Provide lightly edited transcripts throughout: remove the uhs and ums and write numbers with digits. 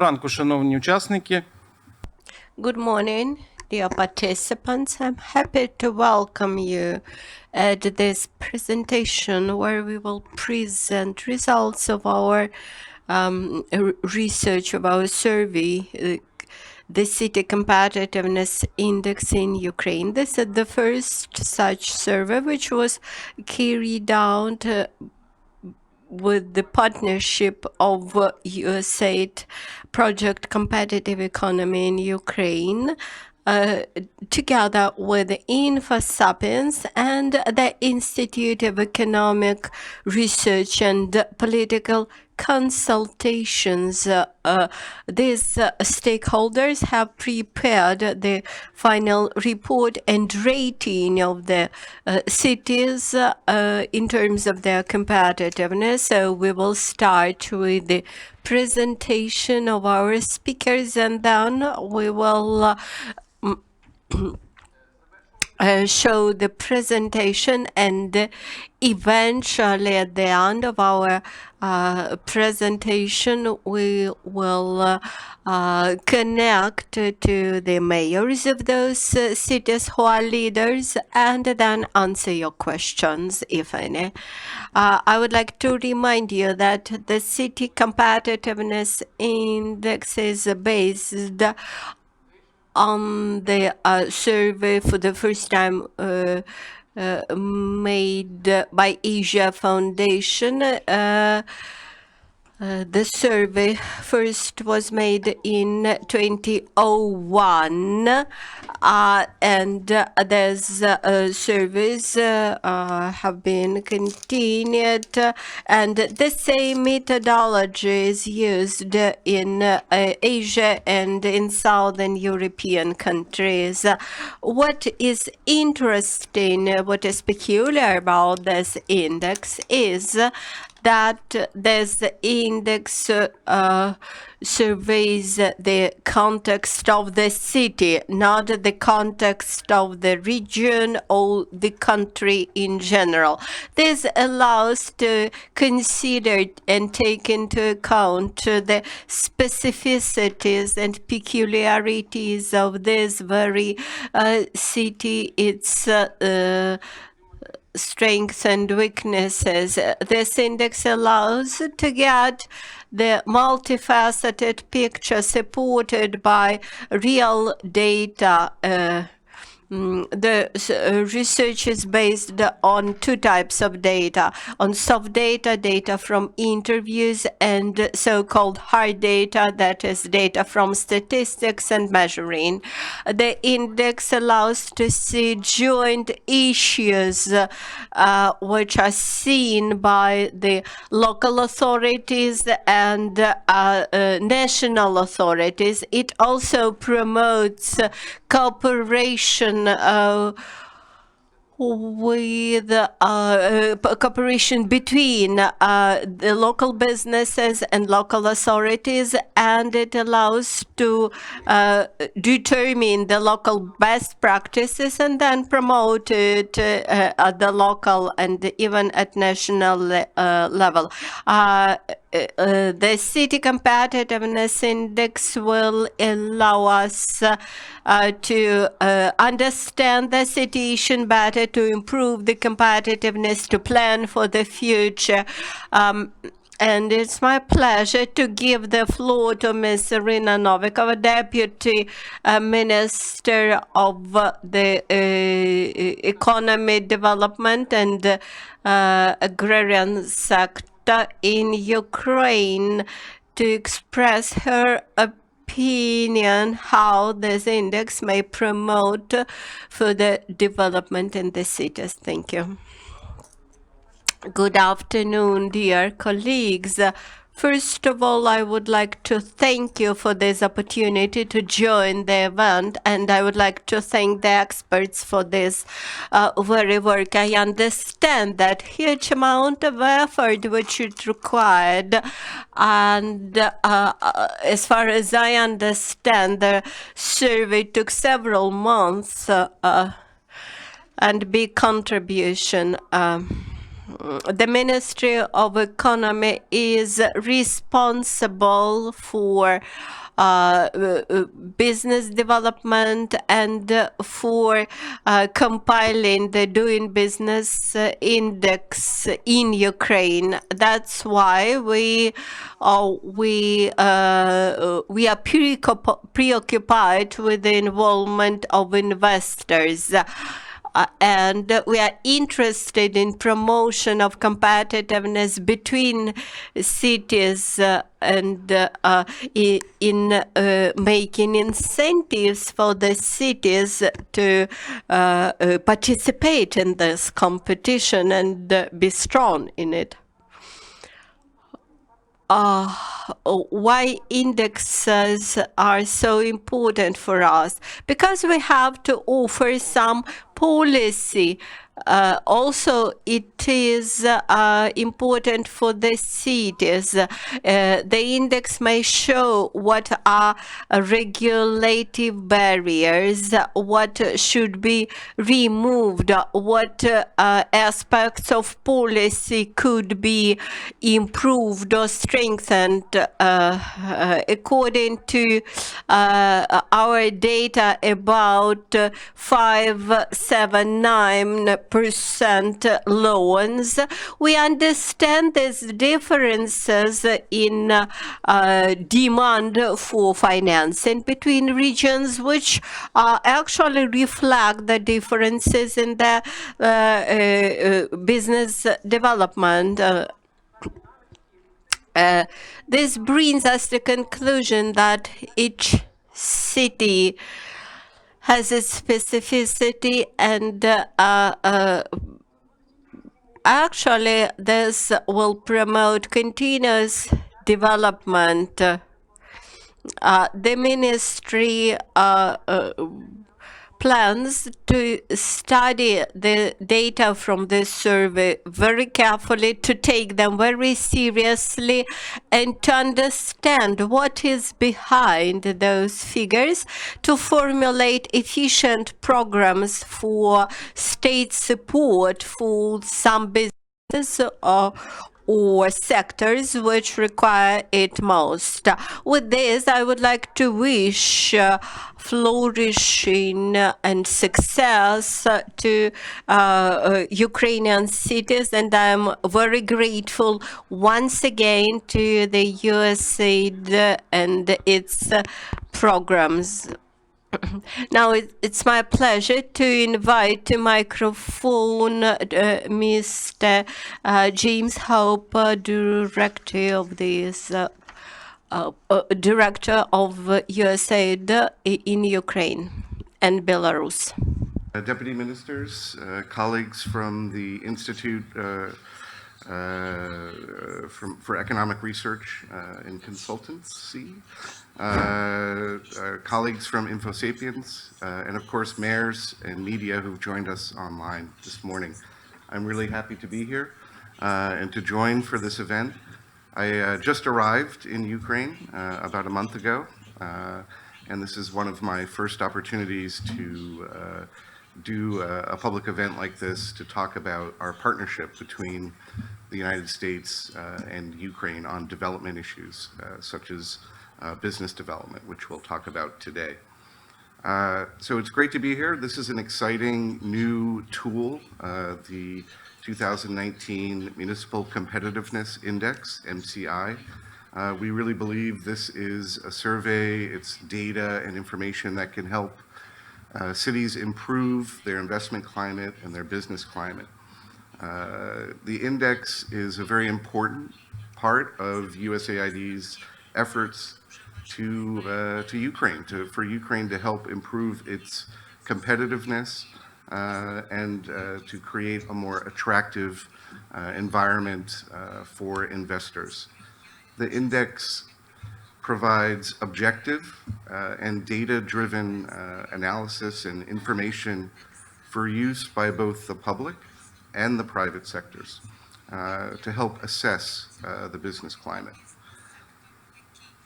Ранку, шановні учасники. Good morning, dear participants. I'm happy to welcome you at this presentation where we will present results of our research of our survey, the City Competitiveness Index in Ukraine. This is the first such survey which was carried out with the partnership of USAID Project Competitive Economy in Ukraine, together with Sapiens and the Institute of Economic Research and Political Consultations. These stakeholders have prepared the final report and rating of the cities in terms of their competitiveness. So we will start with the presentation of our speakers, and then we will show the presentation, and eventually at the end of our presentation we will connect to the mayors of those cities who are leaders and then answer your questions, if any. I would like to remind you that the City Competitiveness Index is based on the survey for the first time made by Asia Foundation. The survey first was made in 2001, and there's surveys have been continued, and the same methodology is used in Asia and in Southern European countries. What is interesting, what is peculiar about this index is that this index surveys the context of the city, not the context of the region or the country in general. This allows to consider and take into account the specificities and peculiarities of this very city, its strengths and weaknesses. This index allows to get the multifaceted picture supported by real data. The research is based on two types of data: on soft data, data from interviews, and so-called hard data, that is data from statistics and measuring. The index allows to see joint issues which are seen by the local authorities and national authorities. It also promotes cooperation with cooperation between the local businesses and local authorities, and it allows to determine the local best practices and then promote it at the local and even at national level. The City Competitiveness Index will allow us to understand the situation better, to improve the competitiveness, to plan for the future. And it's my pleasure to give the floor to Ms. Iryna Novikova, Deputy Minister of the Economy Development and Agrarian Sector in Ukraine, to express her opinion how this index may promote further development in the cities. Thank you. Good afternoon, dear colleagues. First of all, I would like to thank you for this opportunity to join the event, and I would like to thank the experts for this very work. I understand that huge amount of effort which is required, and as far as I understand, the survey took several months and big contribution. the Ministry of Economy is responsible for business development and for compiling the doing business index in Ukraine. That's why we are preoccupied with the involvement of investors. And we are interested in promotion of competitiveness between cities and in making incentives for the cities to participate in this competition and be strong in it. Why indexes are so important for us? Because we have to offer some policy. Also, it is important for the cities. The index may show what are regulative barriers, what should be removed, what aspects of policy could be improved or strengthened. According to our data, about 579% loans. We understand these differences in demand for financing between regions, which actually reflect the differences in the business development. This brings us to the conclusion that each city has its specificity, and actually this will promote continuous development. The ministry plans to study the data from this survey very carefully, to take them very seriously, and to understand what is behind those figures, to formulate efficient programs for state support for some businesses or sectors which require it most. With this, I would like to wish flourishing and success to Ukrainian cities, and I'm very grateful once again to the USAID and its programs. Now it's my pleasure to invite to microphone Mr. James Hope, director of USAID in Ukraine and Belarus. Deputy Ministers, colleagues from the Institute for Economic Research and Consultancy, colleagues from Sapiens, and of course mayors and media who've joined us online this morning. I'm really happy to be here and to join for this event. I just arrived in Ukraine about a month ago, and this is one of my first opportunities to do a public event like this, to talk about our partnership between the United States and Ukraine on development issues such as business development, which we'll talk about today. So it's great to be here. This is an exciting new tool, the 2019 Municipal Competitiveness Index, MCI. We really believe this is a survey, it's data and information that can help cities improve their investment climate and their business climate. The index is a very important part of USAID's efforts to Ukraine, for Ukraine to help improve its competitiveness and to create a more attractive environment for investors. The index provides objective and data-driven analysis and information for use by both the public and the private sectors to help assess the business climate.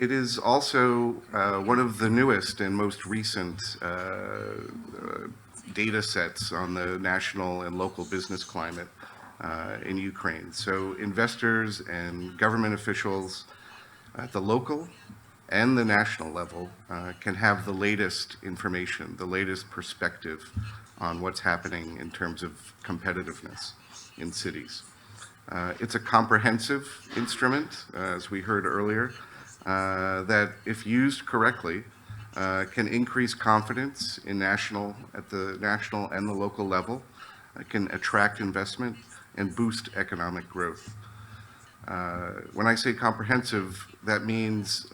It is also one of the newest and most recent data sets on the national and local business climate. in Ukraine. So investors and government officials at the local and the national level can have the latest information, the latest perspective on what's happening in terms of competitiveness in cities. It's a comprehensive instrument, as we heard earlier, that if used correctly, can increase confidence in at the national and the local level, can attract investment and boost economic growth. When I say comprehensive, that means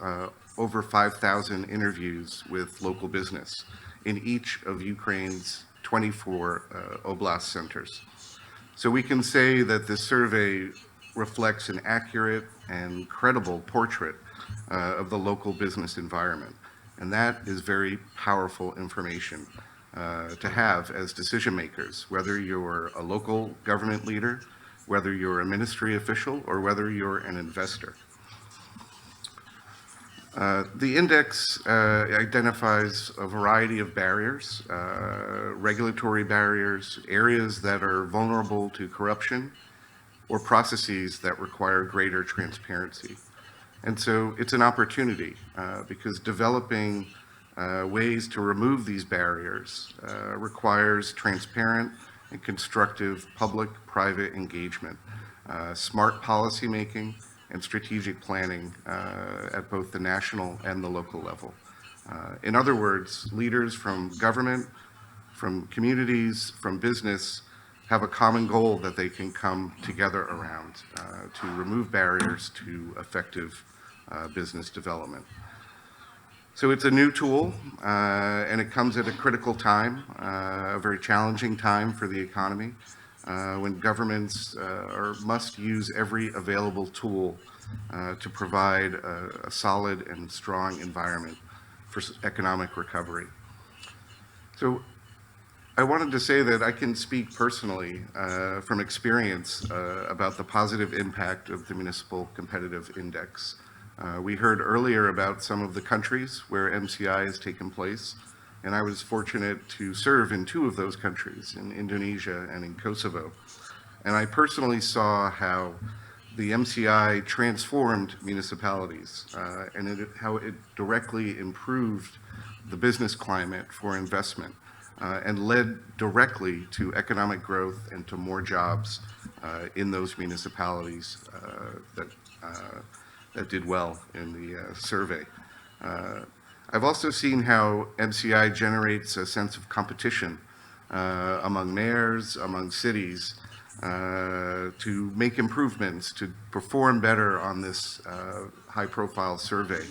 over 5,000 interviews with local business in each of Ukraine's 24 oblast centers. So we can say that this survey reflects an accurate and credible portrait of the local business environment. And that is very powerful information to have as decision makers, whether you're a local government leader, whether you're a ministry official, or whether you're an investor. The index identifies a variety of barriers, regulatory barriers, areas that are vulnerable to corruption, or processes that require greater transparency. And so it's an opportunity because developing ways to remove these barriers requires transparent and constructive public-private engagement, smart policymaking, and strategic planning at both the national and the local level. In other words, leaders from government, from communities, from business have a common goal that they can come together around to remove barriers to effective business development. So it's a new tool, and it comes at a critical time, a very challenging time for the economy, when governments must use every available tool to provide a solid and strong environment for economic recovery. So I wanted to say that I can speak personally from experience about the positive impact of the Municipal Competitive Index. We heard earlier about some of the countries where MCI has taken place, and I was fortunate to serve in 2 of those countries, in Indonesia and in Kosovo. And I personally saw how the MCI transformed municipalities and how it directly improved the business climate for investment and led directly to economic growth and to more jobs in those municipalities that did well in the survey. I've also seen how MCI generates a sense of competition among mayors, among cities, to make improvements, to perform better on this high-profile survey.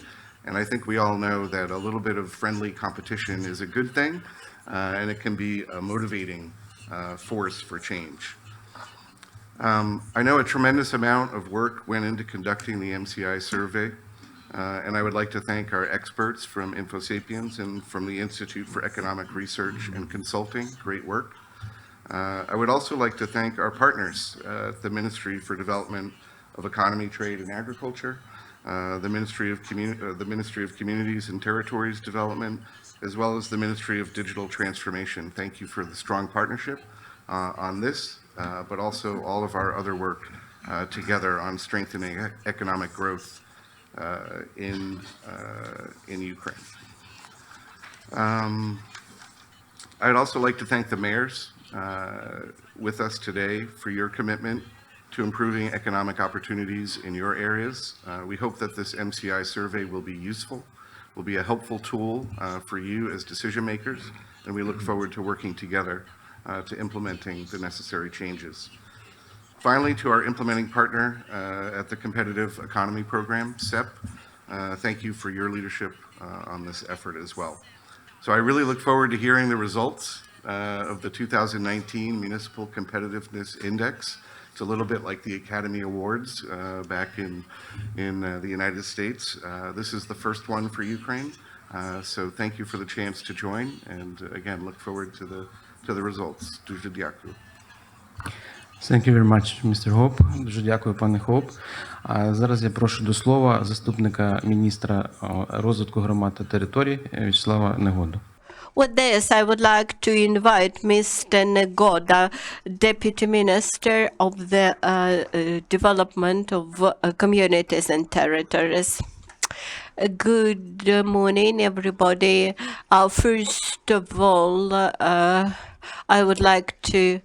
And I think we all know that a little bit of friendly competition is a good thing, and it can be a motivating force for change. I know a tremendous amount of work went into conducting the MCI survey, and I would like to thank our experts from Sapiens and from the Institute for Economic Research and Consulting. Great work. I would also like to thank our partners at the Ministry for Development of Economy, Trade, and Agriculture, the Ministry of Communities and Territories Development, as well as the Ministry of Digital Transformation. Thank you for the strong partnership on this, but also all of our other work together on strengthening economic growth in Ukraine. I'd also like to thank the mayors with us today for your commitment to improving economic opportunities in your areas. We hope that this MCI survey will be useful, will be a helpful tool for you as decision makers, and we look forward to working together to implementing the necessary changes. Finally, to our implementing partner at the Competitive Economy Program, CEP, thank you for your leadership on this effort as well. So I really look forward to hearing the results of the 2019 Municipal Competitiveness Index. It's a little bit like the Academy Awards back in the United States. This is the first one for Ukraine, so thank you for the chance to join, and again, look forward to the results. Дуже дякую. Thank you very much, Mr. Hope. Дуже дякую, пане Хоуп. Зараз я прошу до слова заступника міністра розвитку громад та територій В'ячеслава Негоду. With this, I would like to invite Mr. Negoda, Deputy Minister of the Development of Communities and Territories. Good morning, everybody. First of all, I would like to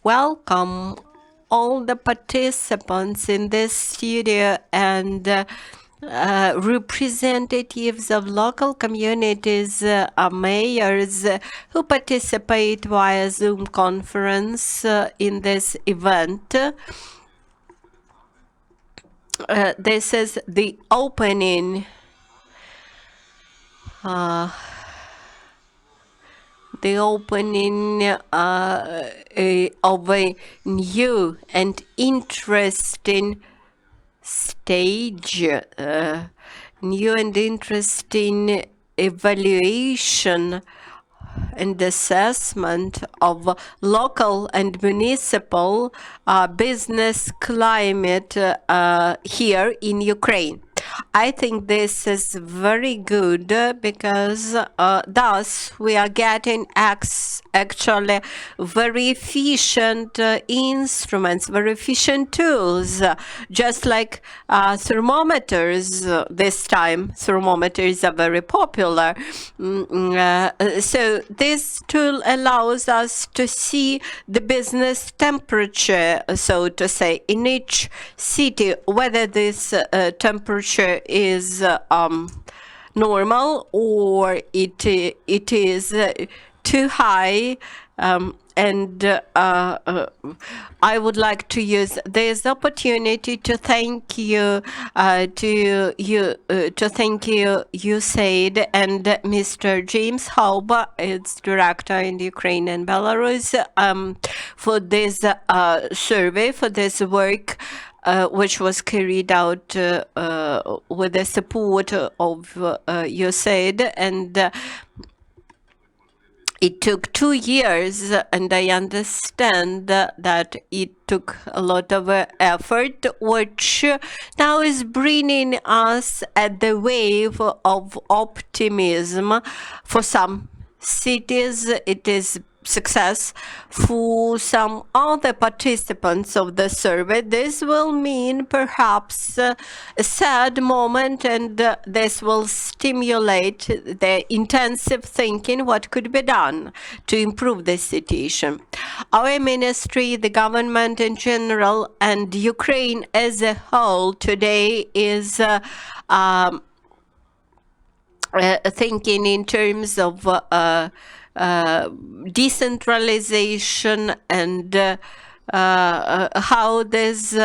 welcome all the participants in this studio and representatives of local communities, mayors who participate via Zoom conference in this event. This is the opening of a new and interesting stage, new and interesting evaluation and assessment of local and municipal business climate here in Ukraine. I think this is very good because thus we are getting actually very efficient instruments, very efficient tools, just like thermometers. This time thermometers are very popular. So this tool allows us to see the business temperature, so to say, in each city, whether this temperature is normal or it is too high, and I would like to use this opportunity to thank you, USAID and Mr. James Hauba, its director in Ukraine and Belarus, for this survey, for this work. Which was carried out with the support of USAID, and it took 2 years, and I understand that it took a lot of effort, which now is bringing us at the wave of optimism. For some cities, it is success. For some other participants of the survey, this will mean perhaps a sad moment, and this will stimulate the intensive thinking what could be done to improve this situation. Our ministry, the government in general, and Ukraine as a whole today is thinking in terms of decentralization and how this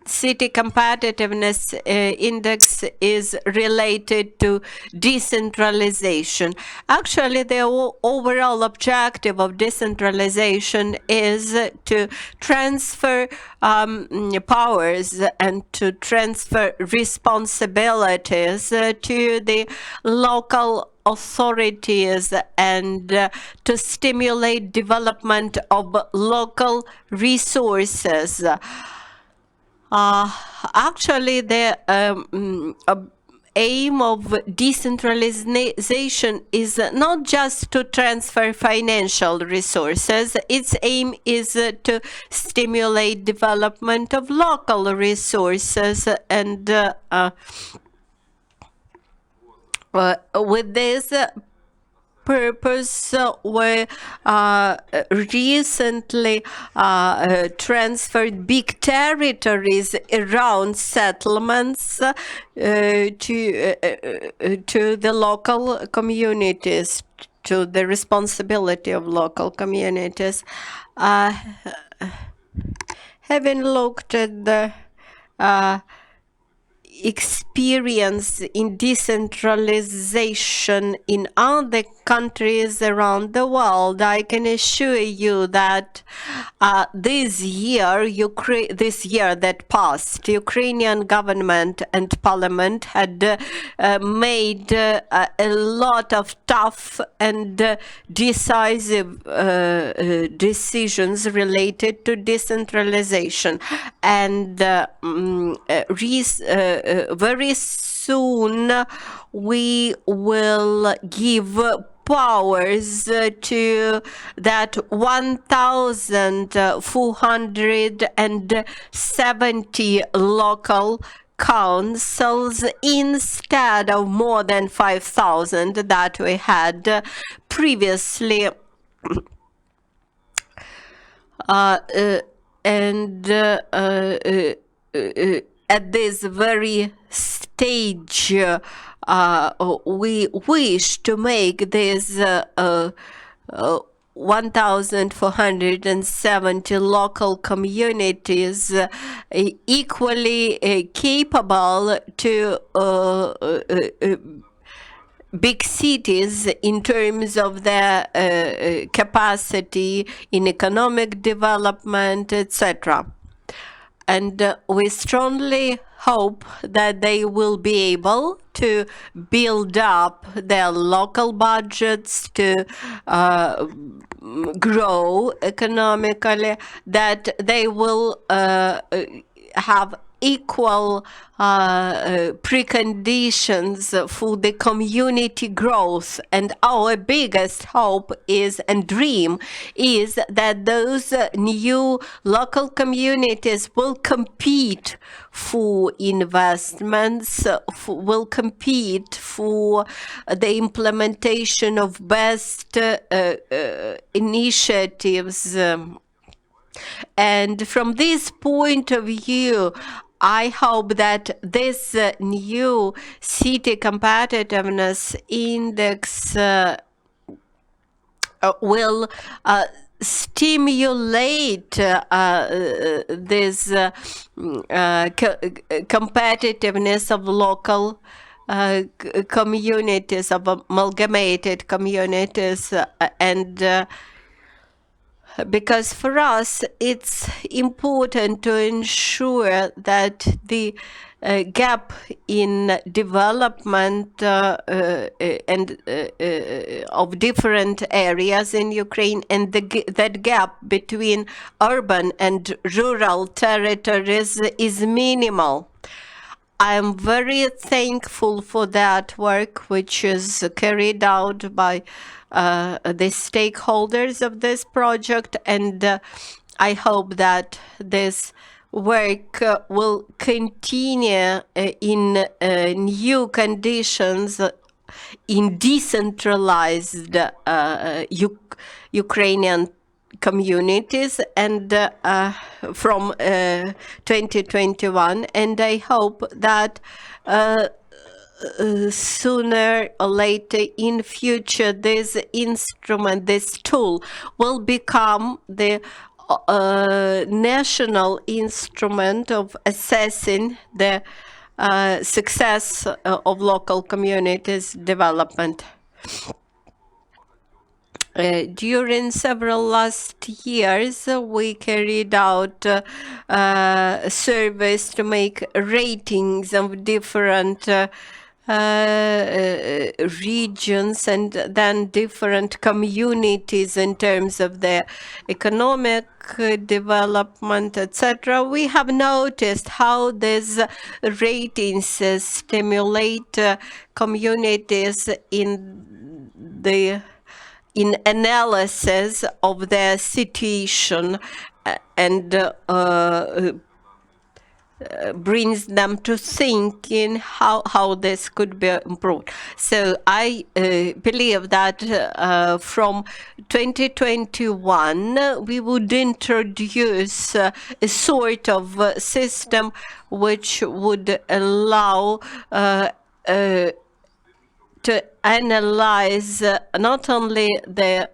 city competitiveness index is related to decentralization. Actually, the overall objective of decentralization is to transfer powers and to transfer responsibilities to the local authorities and to stimulate development of local resources. Actually, the aim of decentralization is not just to transfer financial resources. Its aim is to stimulate development of local resources, and with this purpose, we recently transferred big territories around settlements to the local communities, to the responsibility of local communities. Having looked at the experience in decentralization in other countries around the world, I can assure you that this year that passed, Ukrainian government and parliament had made a lot of tough and decisive decisions related to decentralization, and very soon we will give powers to that 1,470 local councils instead of more than 5,000 that we had previously. At this very stage, we wish to make this 1,470 local communities equally capable to big cities in terms of their capacity in economic development, etc. And we strongly hope that they will be able to build up their local budgets, to grow economically, that they will have equal preconditions for the community growth. And our biggest hope is and dream is that those new local communities will compete for investments, will compete for the implementation of best initiatives. And from this point of view, I hope that this new city competitiveness index will stimulate this competitiveness of local communities, of amalgamated communities, and because for us it's important to ensure that the gap in development and of different areas in Ukraine, and that gap between urban and rural territories is minimal. I am very thankful for that work which is carried out by the stakeholders of this project, and I hope that this work will continue in new conditions in decentralized Ukrainian communities and from 2021, and I hope that sooner or later in future this instrument, this tool will become the national instrument of assessing the success of local communities' development. During several last years, we carried out surveys to make ratings of different regions and then different communities in terms of their economic development, etc. We have noticed how these ratings stimulate communities in analysis of their situation and brings them to think in how this could be improved. So I believe that from 2021 we would introduce a sort of system which would allow to analyze not only the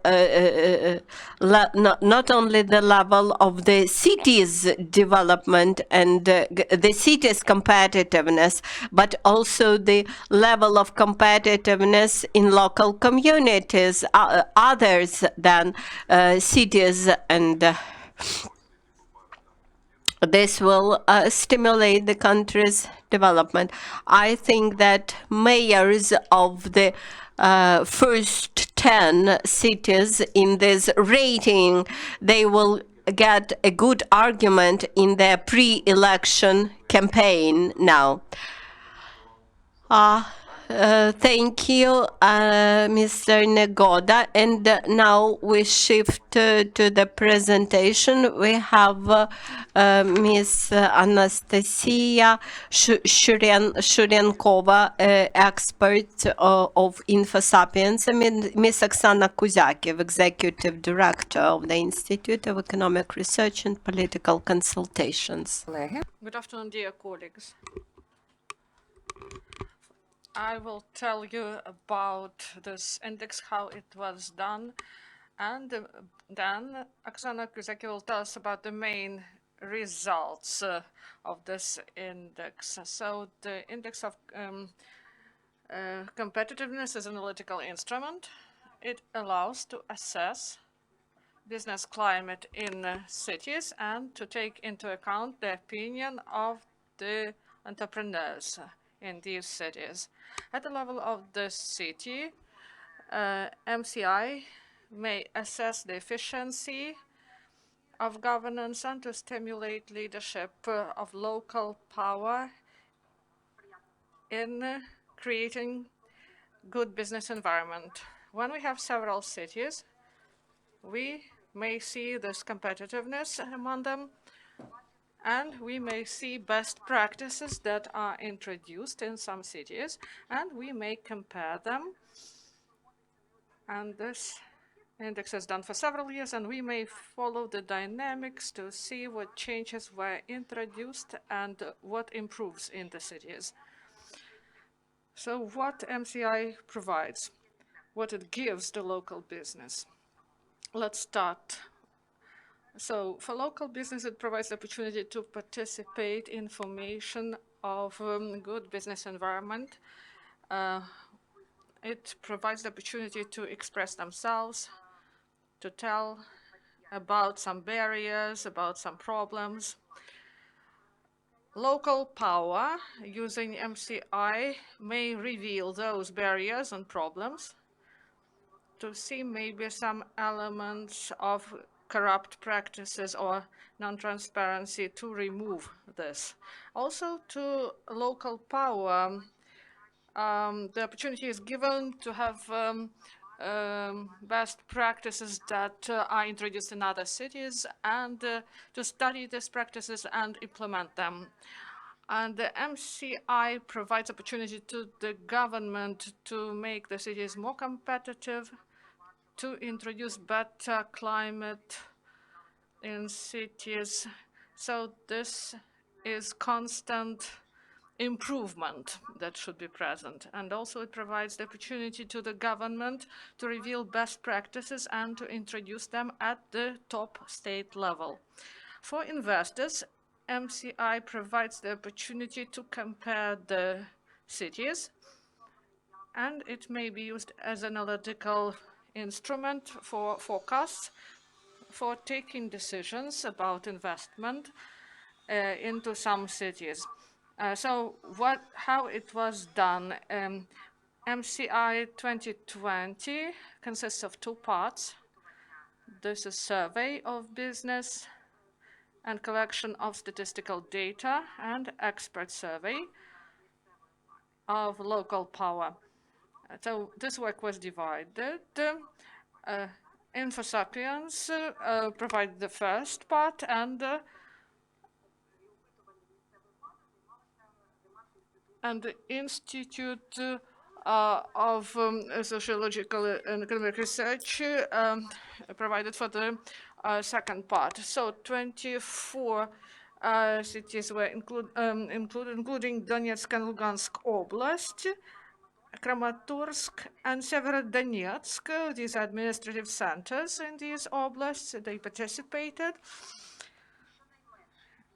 level of the city's development and the city's competitiveness, but also the level of competitiveness in local communities, others than cities, and this will stimulate the country's development. I think that mayors of the first 10 cities in this rating, they will get a good argument in their pre-election campaign now. Thank you, Mr. Negoda. And now we shift to the presentation. We have Ms. Anastasia Shurenkova, expert of Sapiens, and Ms. Oksana Kuzyakiv, Executive Director of the Institute of Economic Research and Political Consultations. Good afternoon, dear colleagues. I will tell you about this index, how it was done, and then Oksana Kuzyakiv will tell us about the main results of this index. So the index of competitiveness is an analytical instrument. It allows to assess business climate in cities and to take into account the opinion of the entrepreneurs in these cities. At the level of the city, MCI may assess the efficiency of governance and to stimulate leadership of local power in creating good business environment. When we have several cities, we may see this competitiveness among them, and we may see best practices that are introduced in some cities, and we may compare them. And this index is done for several years, and we may follow the dynamics to see what changes were introduced and what improves in the cities. So what MCI provides, what it gives the local business. Let's start. So for local business, it provides the opportunity to participate in formation of good business environment. It provides the opportunity to express themselves, to tell about some barriers, about some problems. Local power using MCI may reveal those barriers and problems to see maybe some elements of corrupt practices or non-transparency, to remove this. Also to local power, the opportunity is given to have best practices that are introduced in other cities and to study these practices and implement them. And the MCI provides opportunity to the government to make the cities more competitive, to introduce better climate in cities. So this is constant improvement that should be present. And also it provides the opportunity to the government to reveal best practices and to introduce them at the top state level. For investors, MCI provides the opportunity to compare the cities, and it may be used as an analytical instrument for forecasts, for taking decisions about investment into some cities. So how it was done? MCI 2020 consists of two parts. This is survey of business and collection of statistical data and expert survey of local power. So this work was divided. Sapiens provided the first part, and the Institute of Sociological and Economic Research provided for the second part. So 24 cities were included, including Donetsk and Lugansk Oblast, Kramatorsk and Severodonetsk, these administrative centers in these oblasts. They participated.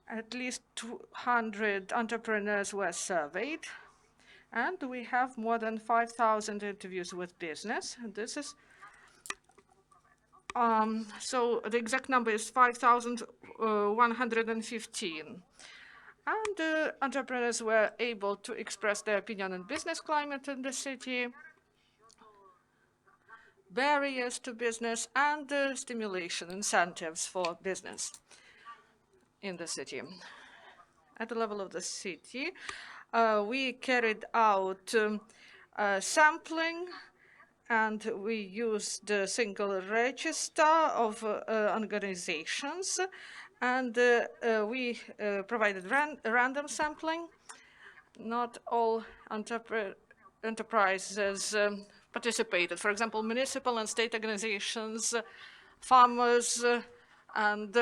At least 200 entrepreneurs were surveyed, and we have more than 5,000 interviews with business. This is so the exact number is 5,115. And entrepreneurs were able to express their opinion on business climate in the city, barriers to business, and stimulation incentives for business in the city. At the level of the city, we carried out sampling, and we used the single register of organizations, and we provided random sampling. Not all enterprises participated. For example, municipal and state organizations, farmers, and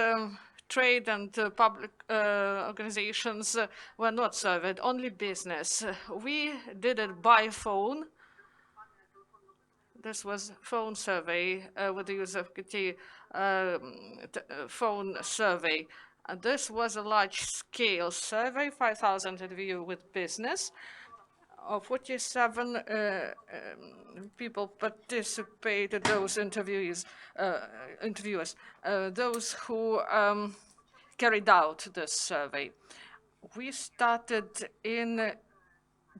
trade and public organizations were not surveyed, only business. We did it by phone. This was phone survey with the use of phone survey. This was a large-scale survey, 5,000 interview with business. 47 people participated, those interviewers, those who carried out this survey. We started in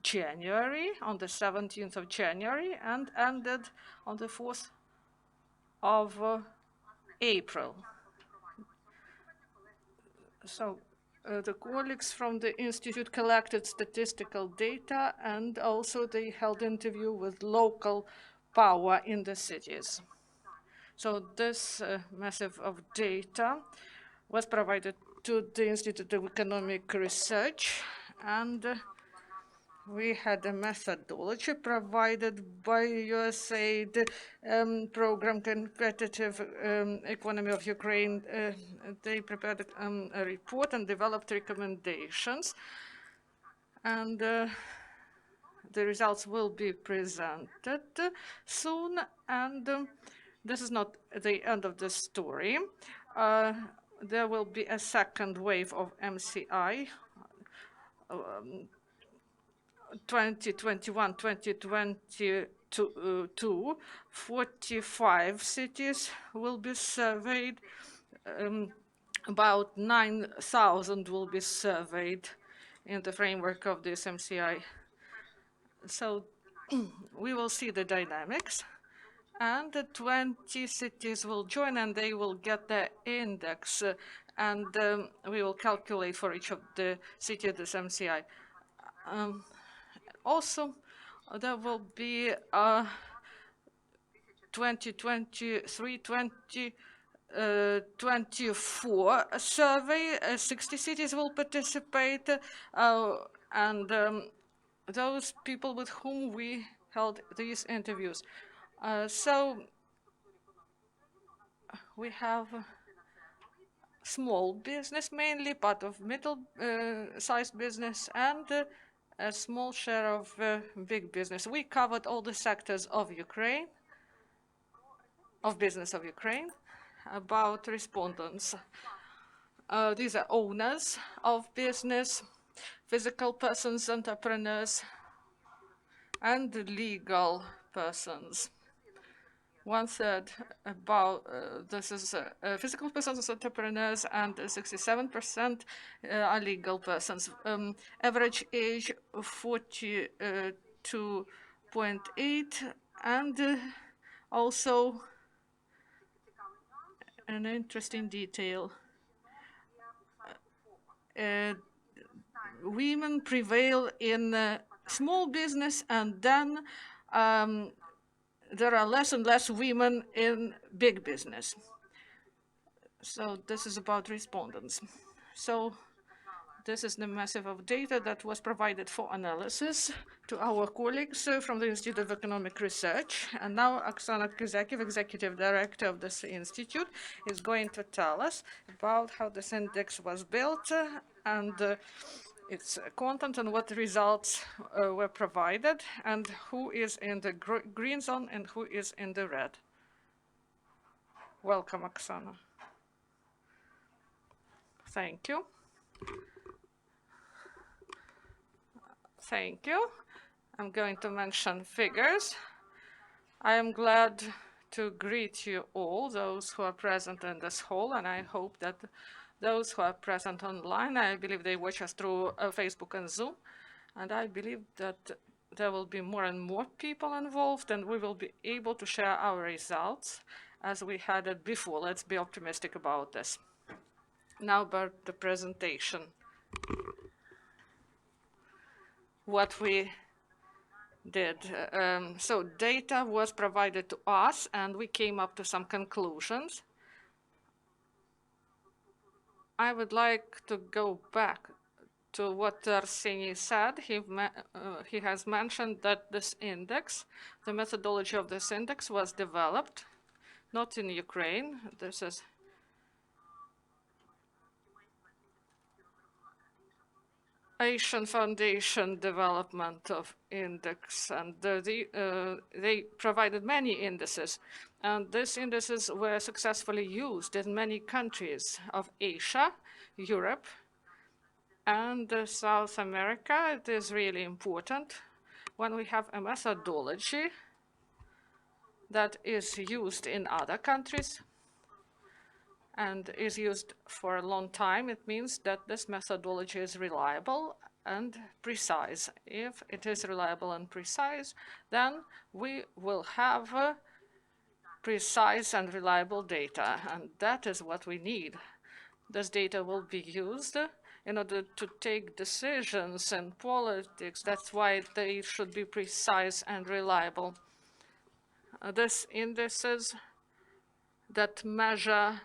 January, on the 17th of January, and ended on the 4th of April. So the colleagues from the institute collected statistical data, and also they held interview with local power in the cities. So this massive of data was provided to the Institute of Economic Research, and we had a methodology provided by USAID program Competitive Economy of Ukraine. They prepared a report and developed recommendations, and the results will be presented soon. And this is not the end of the story. There will be a second wave of MCI. 2021-2022, 45 cities will be surveyed. About 9,000 will be surveyed in the framework of this MCI. So we will see the dynamics, and the 20 cities will join, and they will get the index, and we will calculate for each of the cities this MCI. Also, there will be a 2023-2024 survey. 60 cities will participate, and those people with whom we held these interviews. So we have small business, mainly part of middle-sized business, and a small share of big business. We covered all the sectors of Ukraine, of business of Ukraine. About respondents, these are owners of business, physical persons, entrepreneurs, and legal persons. 1/3 about this is physical persons, entrepreneurs, and 67% are legal persons. Average age 42.8, and also an interesting detail. Women prevail in small business, and then there are less and less women in big business. So this is about respondents. So this is the massive of data that was provided for analysis to our colleagues from the Institute of Economic Research. And now Oksana Kuzyakiv, Executive Director of this institute, is going to tell us about how this index was built and its content and what results were provided, and who is in the green zone and who is in the red. Welcome, Oksana. Thank you. Thank you. I'm going to mention figures. I am glad to greet you all, those who are present in this hall, and I hope that those who are present online, I believe they watch us through Facebook and Zoom, and I believe that there will be more and more people involved, and we will be able to share our results as we had it before. Let's be optimistic about this. Now about the presentation. What we did. So data was provided to us, and we came up to some conclusions. I would like to go back to what Arseniy said. He has mentioned that this index, the methodology of this index was developed, not in Ukraine. This is Asian Foundation development of index, and they provided many indices. And these indices were successfully used in many countries of Asia, Europe, and South America. It is really important when we have a methodology that is used in other countries and is used for a long time. It means that this methodology is reliable and precise. If it is reliable and precise, then we will have precise and reliable data, and that is what we need. This data will be used in order to take decisions in politics. That's why they should be precise and reliable. These indices that measure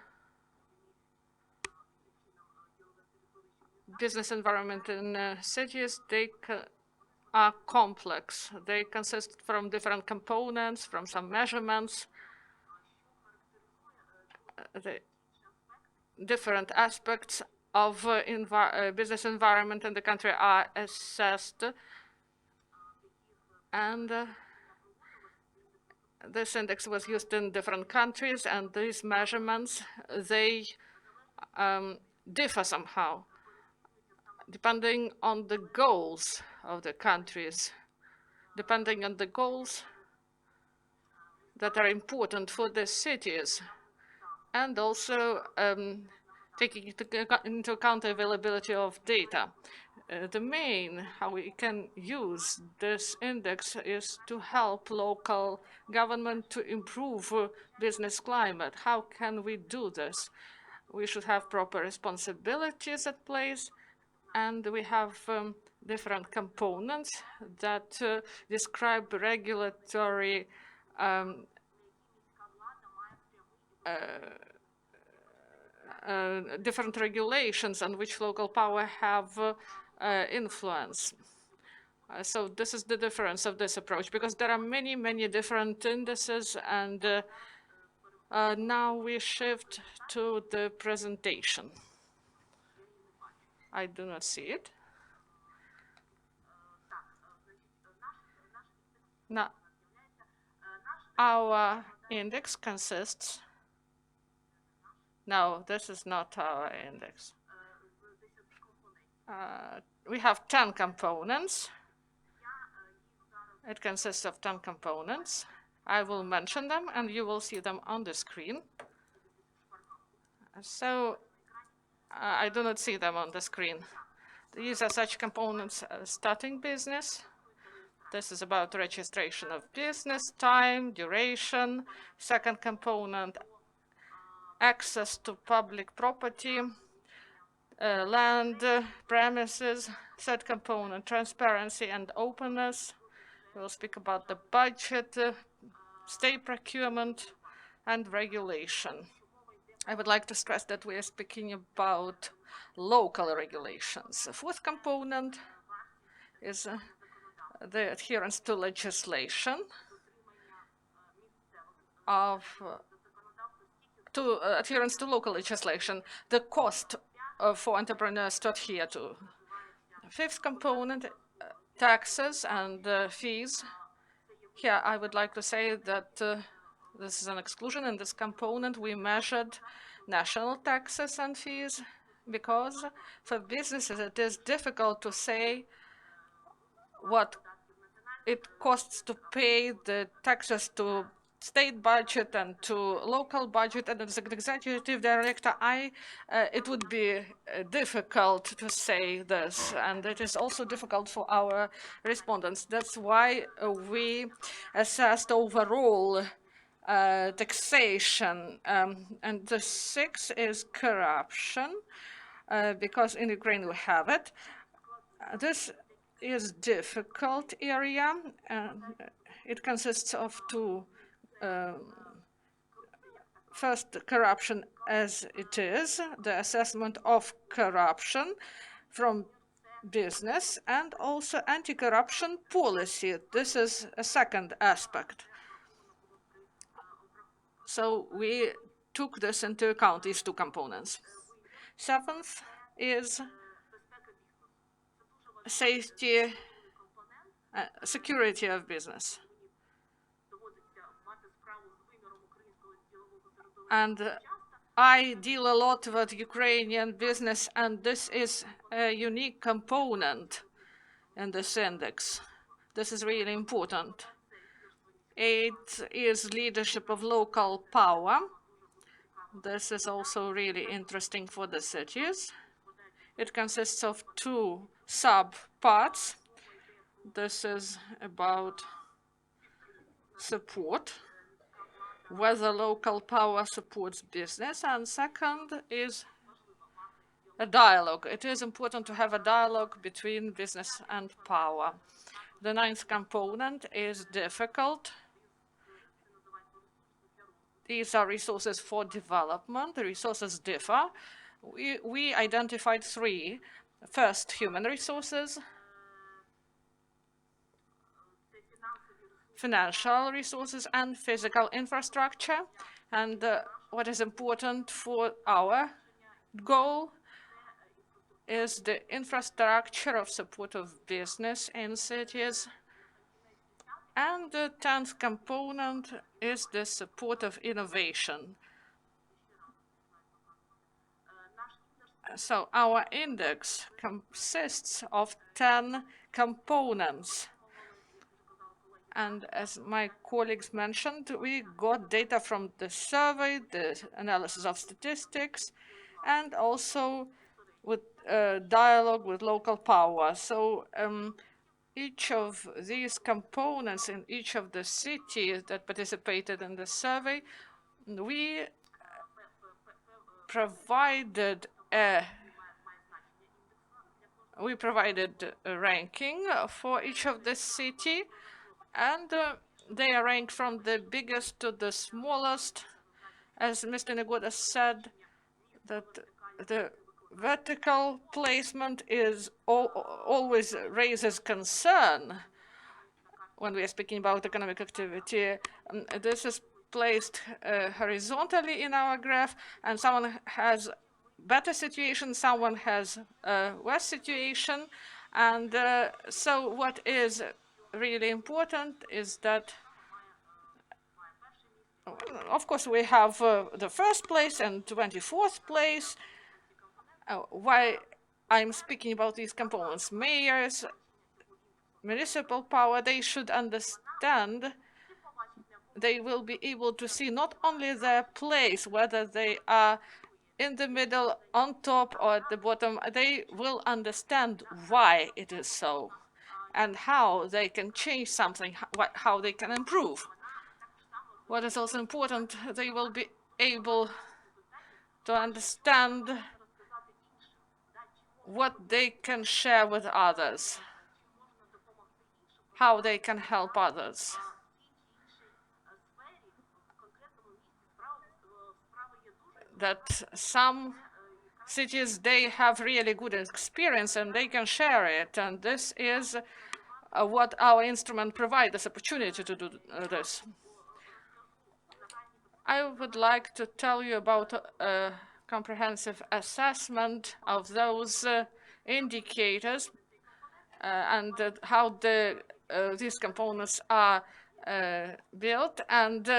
business environment in cities, they are complex. They consist from different components, from some measurements. The different aspects of business environment in the country are assessed, and this index was used in different countries, and these measurements, they differ somehow depending on the goals of the countries, depending on the goals that are important for the cities, and also taking into account the availability of data. The main how we can use this index is to help local government to improve business climate. How can we do this? We should have proper responsibilities at place, and we have different components that describe regulatory different regulations on which local power have influence. So this is the difference of this approach, because there are many, many different indices, and now we shift to the presentation. I do not see it. Now, our index consists. No, this is not our index. We have 10 components. It consists of 10 components. I will mention them, and you will see them on the screen. So I do not see them on the screen. These are such components as starting business. This is about registration of business, time, duration. Second component, access to public property, land, premises. Third component, transparency and openness. We'll speak about the budget, state procurement, and regulation. I would like to stress that we are speaking about local regulations. The fourth component is the adherence to legislation, adherence to local legislation, the cost for entrepreneurs to adhere to. Fifth component, taxes and fees. Here I would like to say that this is an exclusion. In this component we measured national taxes and fees, because for businesses it is difficult to say what it costs to pay the taxes to state budget and to local budget. And as an executive director, it would be difficult to say this, and it is also difficult for our respondents. That's why we assessed overall taxation, and the sixth is corruption, because in Ukraine we have it. This is difficult area. It consists of two. First, corruption as it is, the assessment of corruption from business, and also anti-corruption policy. This is a second aspect. So we took this into account, these two components. Seventh is safety, security of business. And I deal a lot with Ukrainian business, and this is a unique component in this index. This is really important. It is leadership of local power. This is also really interesting for the cities. It consists of two sub-parts. This is about support, whether local power supports business, and second is a dialogue. It is important to have a dialogue between business and power. The ninth component is difficult. These are resources for development. The resources differ. We identified three. First, human resources, financial resources, and physical infrastructure. And what is important for our goal is the infrastructure of support of business in cities. And the 10th component is the support of innovation. So our index consists of 10 components. And as my colleagues mentioned, we got data from the survey, the analysis of statistics, and also with dialogue with local power. So each of these components in each of the cities that participated in the survey, we provided a ranking for each of the city, and they are ranked from the biggest to the smallest. As Mr. Negoda said, that the vertical placement is always raises concern when we are speaking about economic activity. This is placed horizontally in our graph, and someone has better situation, someone has worse situation. And so what is really important is that, of course, we have the first place and 24th place. Why I'm speaking about these components? Mayors, municipal power, they should understand, they will be able to see not only their place, whether they are in the middle, on top, or at the bottom. They will understand why it is so and how they can change something, how they can improve. What is also important, they will be able to understand what they can share with others, how they can help others. That some cities, they have really good experience and they can share it, and this is what our instrument provides, this opportunity to do this. I would like to tell you about a comprehensive assessment of those indicators and how these components are built. And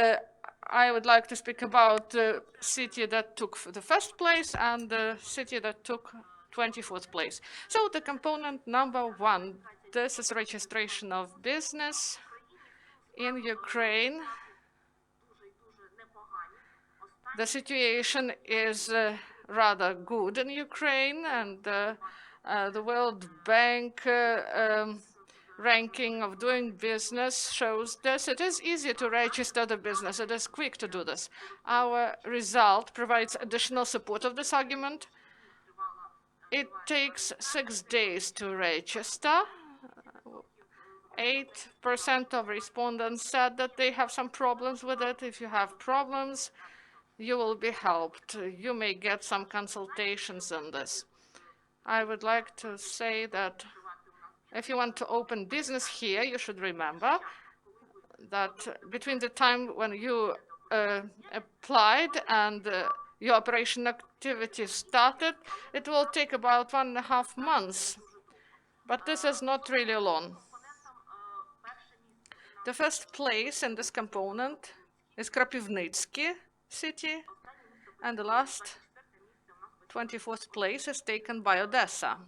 I would like to speak about the city that took the first place and the city that took 24th place. So the component number 1, this is registration of business in Ukraine. The situation is rather good in Ukraine, and the World Bank ranking of doing business shows this. It is easy to register the business. It is quick to do this. Our result provides additional support of this argument. It takes 6 days to register 8% of respondents said that they have some problems with it. If you have problems, you will be helped. You may get some consultations on this. I would like to say that if you want to open business here, you should remember that between the time when you applied and your operation activity started, it will take about 1.5 months. But this is not really long. The first place in this component is Kropivnitsky city, and the last 24th place is taken by Odessa.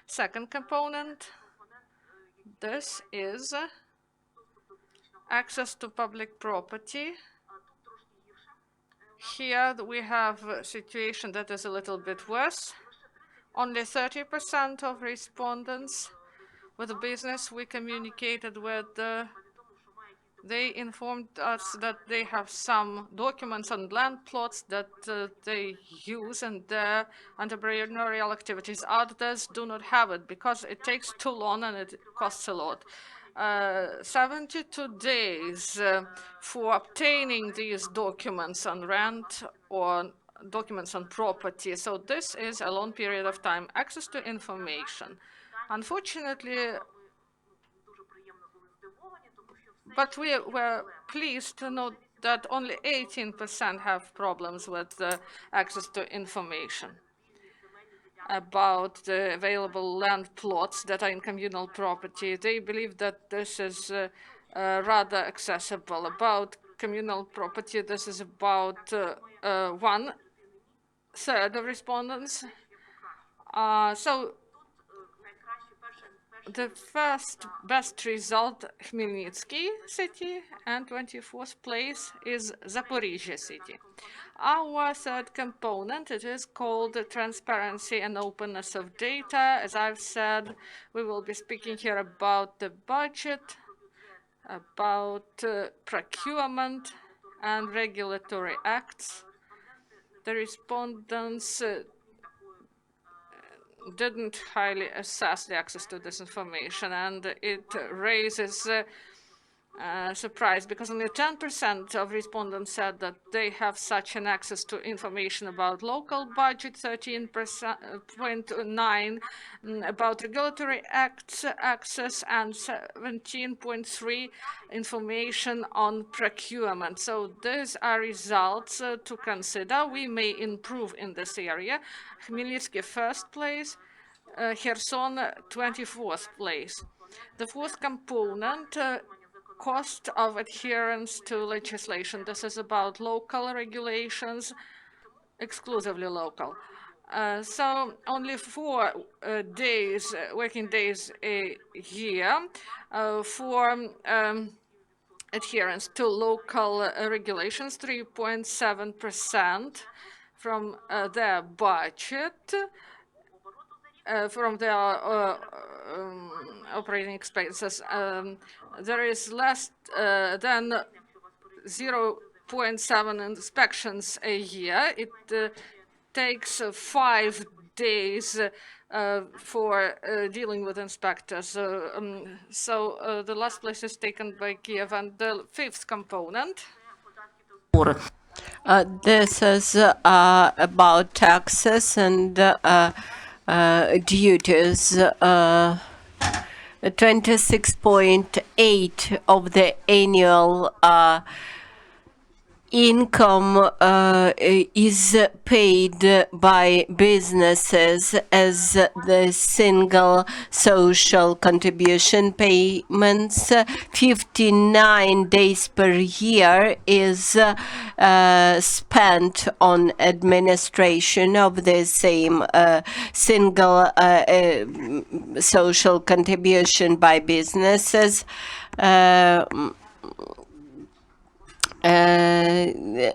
Second component, this is access to public property. Here we have a situation that is a little bit worse. Only 30% of respondents with the business we communicated with, they informed us that they have some documents on land plots that they use in their entrepreneurial activities. Others do not have it because it takes too long and it costs a lot. 72 days for obtaining these documents on rent or documents on property. So this is a long period of time. Access to information. Unfortunately, but we were pleased to note that only 18% have problems with access to information about the available land plots that are in communal property. They believe that this is rather accessible. About communal property, this is about 1/3 of respondents. So the first best result, Khmelnytsky city, and 24th place is Zaporizhzhia city. Our third component, it is called transparency and openness of data. As I've said, we will be speaking here about the budget, about procurement and regulatory acts. The respondents didn't highly assess the access to this information, and it raises surprise because only 10% of respondents said that they have such an access to information about local budget, 13.9% about regulatory acts access, and 17.3% information on procurement. So these are results to consider. We may improve in this area. Khmelnytsky first place, Kherson 24th place. The fourth component, cost of adherence to legislation. This is about local regulations, exclusively local. So only 4 days, working days a year for adherence to local regulations, 3.7% from their budget, from their operating expenses. There is less than 0.7 inspections a year. It takes 5 days for dealing with inspectors. So the last place is taken by Kiev. And the fifth component. This is about taxes and duties. 26.8 of the annual income is paid by businesses as the single social contribution payments. 59 days per year is spent on administration of the same single social contribution by businesses.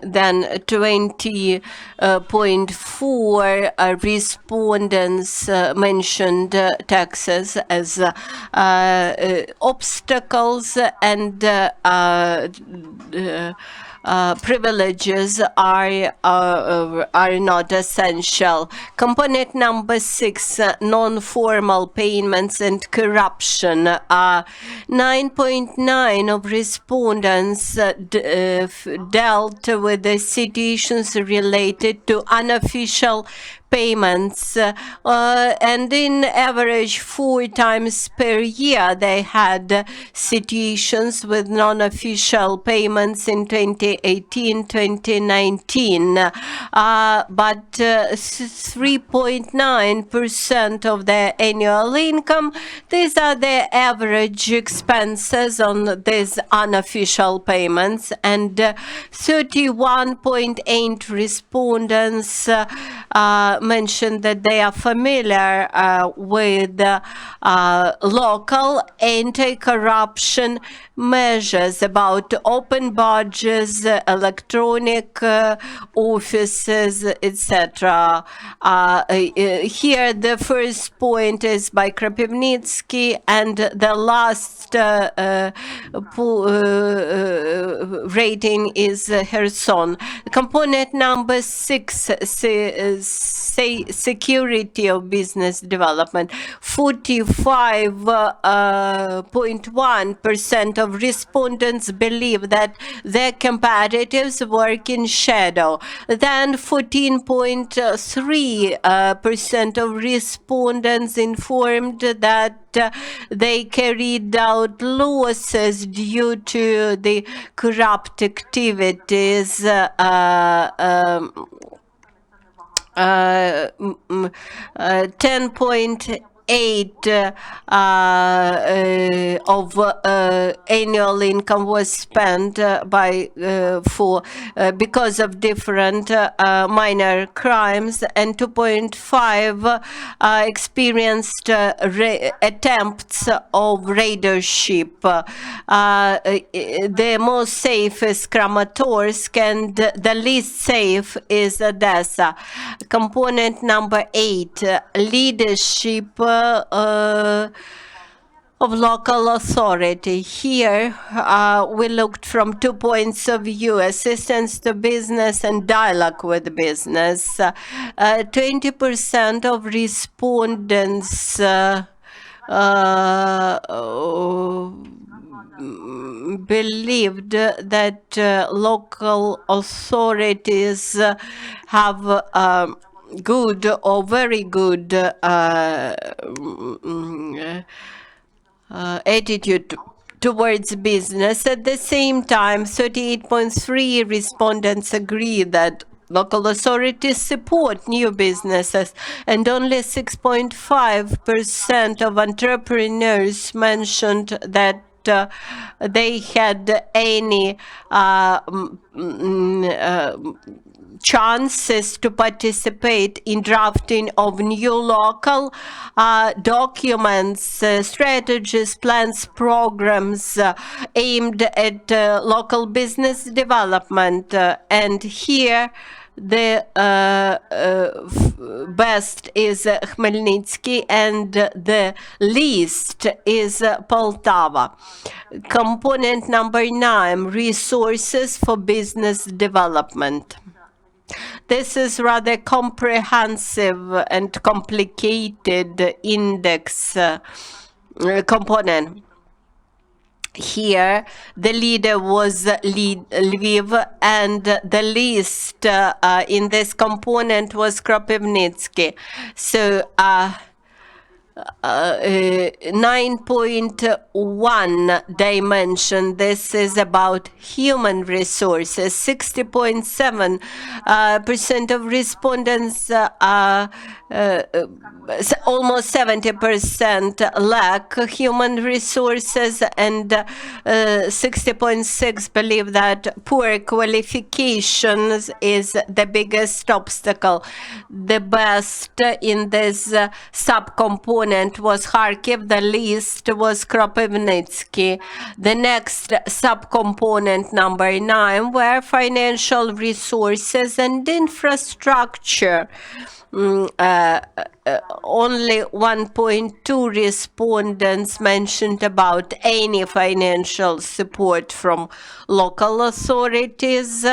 then 20.4 respondents mentioned taxes as obstacles and privileges are not essential. Component number 6, non-formal payments and corruption. 9.9 of respondents dealt with the situations related to unofficial payments, and in average 4 times per year they had situations with non-official payments in 2018-2019, but 3.9% of their annual income, these are the average expenses on these unofficial payments, and 31.8 respondents mentioned that they are familiar with local anti-corruption measures about open budgets, electronic offices, etc. Here the first point is by Kropivnitsky, and the last rating is Kherson. Component number 6, security of business development. 45.1% of respondents believe that their competitors work in shadow. Then 14.3% of respondents informed that they carried out losses due to the corrupt activities. 10.8 of annual income was spent because of different minor crimes, and 2.5 experienced attempts of raidership. The most safe is Kramatorsk, and the least safe is Odessa. Component number 8, leadership of local authority. Here we looked from 2 points of view: assistance to business and dialogue with business. 20% of respondents believed that local authorities have good or very good attitude towards business. At the same time, 38.3 respondents agree that local authorities support new businesses, and only 6.5% of entrepreneurs mentioned that they had any chances to participate in drafting of new local documents, strategies, plans, programs aimed at local business development. And here the best is Khmelnytsky, and the least is Poltava. Component number 9, resources for business development. This is rather comprehensive and complicated index component. Here, the leader was Lviv, and the least in this component was Kropivnitsky. So 9.1 dimension. This is about human resources. 60.7% of respondents, almost 70% lack human resources, and 60.6 believe that poor qualifications is the biggest obstacle. The best in this subcomponent component was Kharkiv, the least was Kropivnitsky. The next subcomponent, number 9, were financial resources and infrastructure. Only 1.2 respondents mentioned about any financial support from local authorities.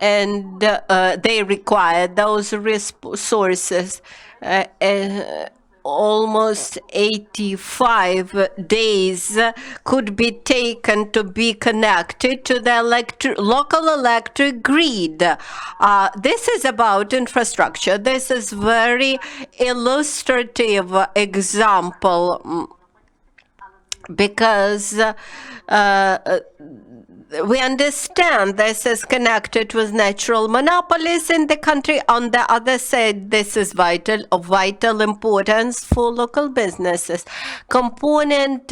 And they require those resources. Almost 85 days could be taken to be connected to the local electric grid. This is about infrastructure. This is very illustrative example because we understand this is connected with natural monopolies in the country. On the other side, this is of vital importance for local businesses. Subcomponent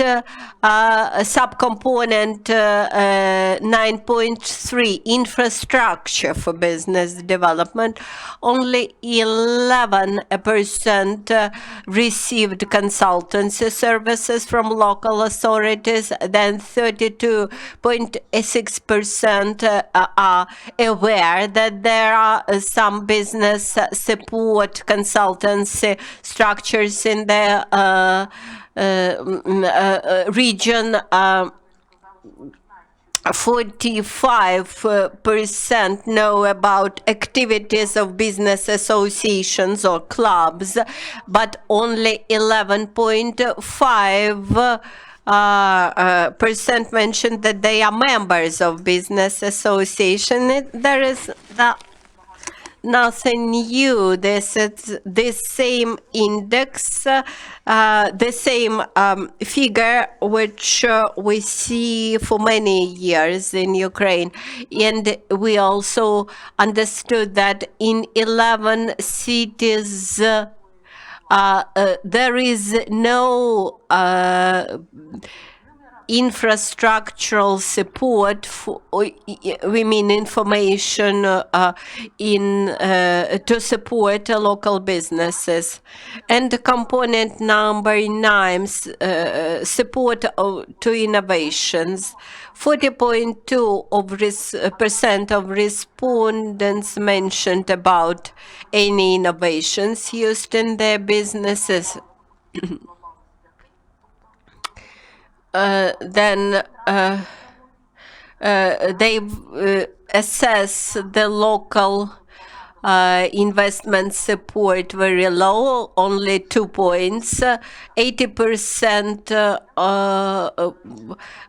9.3, infrastructure for business development. Only 11% received consultancy services from local authorities, then 32.6% are aware that there are some business support consultancy structures in the region. 45% know about activities of business associations or clubs, but only 11.5% mentioned that they are members of business association. There is nothing new. This same index, the same figure which we see for many years in Ukraine. And we also understood that in 11 cities there is no infrastructural support for, we mean information to support local businesses. And component number 9, support to innovations. 40.2% of respondents mentioned about any innovations used in their businesses. Then they assess the local investment support very low, only 2 points. 80%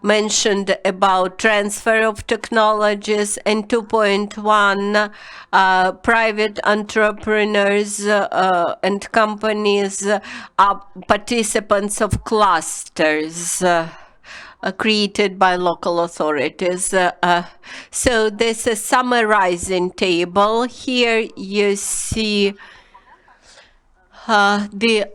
mentioned about transfer of technologies, and 2.1 private entrepreneurs and companies are participants of clusters created by local authorities. So this is summarizing table. Here you see the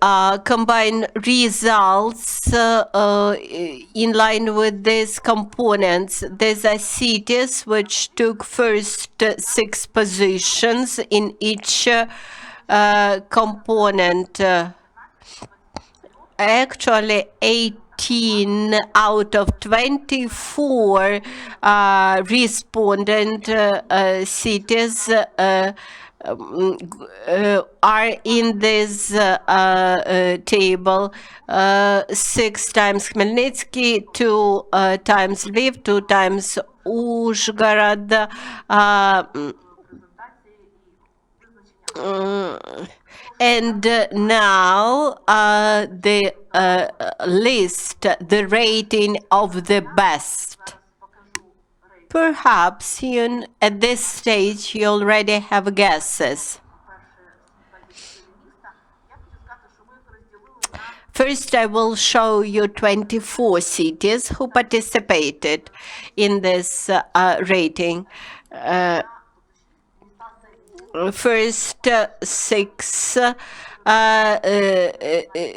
combined results in line with these components. These are cities which took first 6 positions in each component. Actually, 18 out of 24 respondent cities are in this table. 6 times Khmelnytsky, 2 times Lviv, 2 times Uzhgorod. And now the list, the rating of the best. Perhaps at this stage you already have guesses. First, I will show you 24 cities who participated in this rating. First 6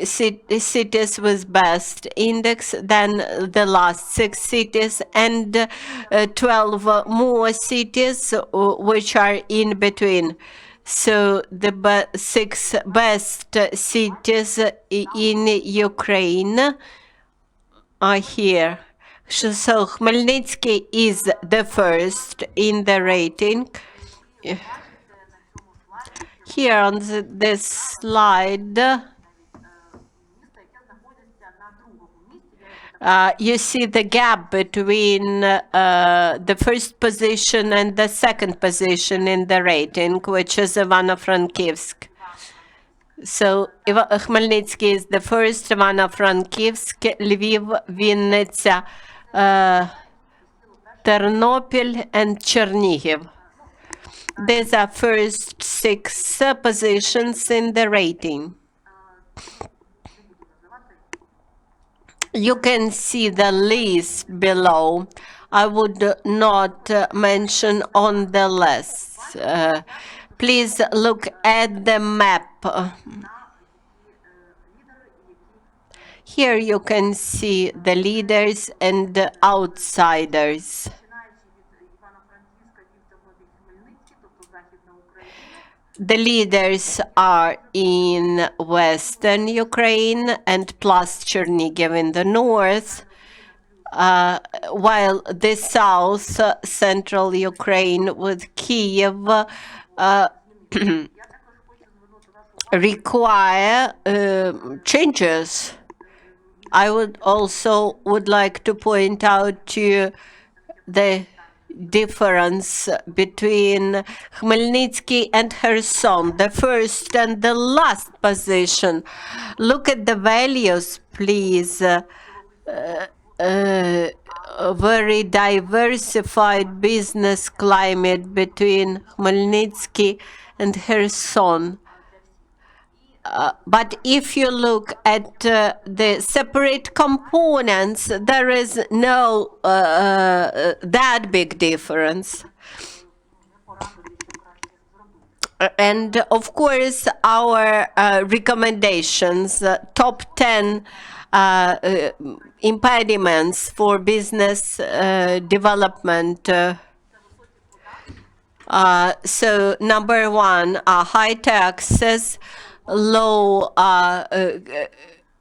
cities with best index, then the last 6 cities, and 12 more cities which are in between. So the 6 best cities in Ukraine are here. So Khmelnytsky is the first in the rating. Here on this slide, you see the gap between the first position and the second position in the rating, which is Ivano-Frankivsk. So Khmelnytsky is the first, Ivano-Frankivsk, Lviv, Vinnytsia, Ternopil, and Chernihiv. These are first 6 positions in the rating. You can see the list below. I would not mention on the list. Please look at the map. Here you can see the leaders and the outsiders. The leaders are in western Ukraine and plus Chernihiv in the north, while the south, central Ukraine with Kiev, require changes. I would like to point out to the difference between Khmelnytsky and Kherson, the first and the last position. Look at the values, please. Very diversified business climate between Khmelnytsky and Kherson. But if you look at the separate components, there is no that big difference. And of course, our recommendations, top 10 impediments for business development. So number 1 are high taxes, low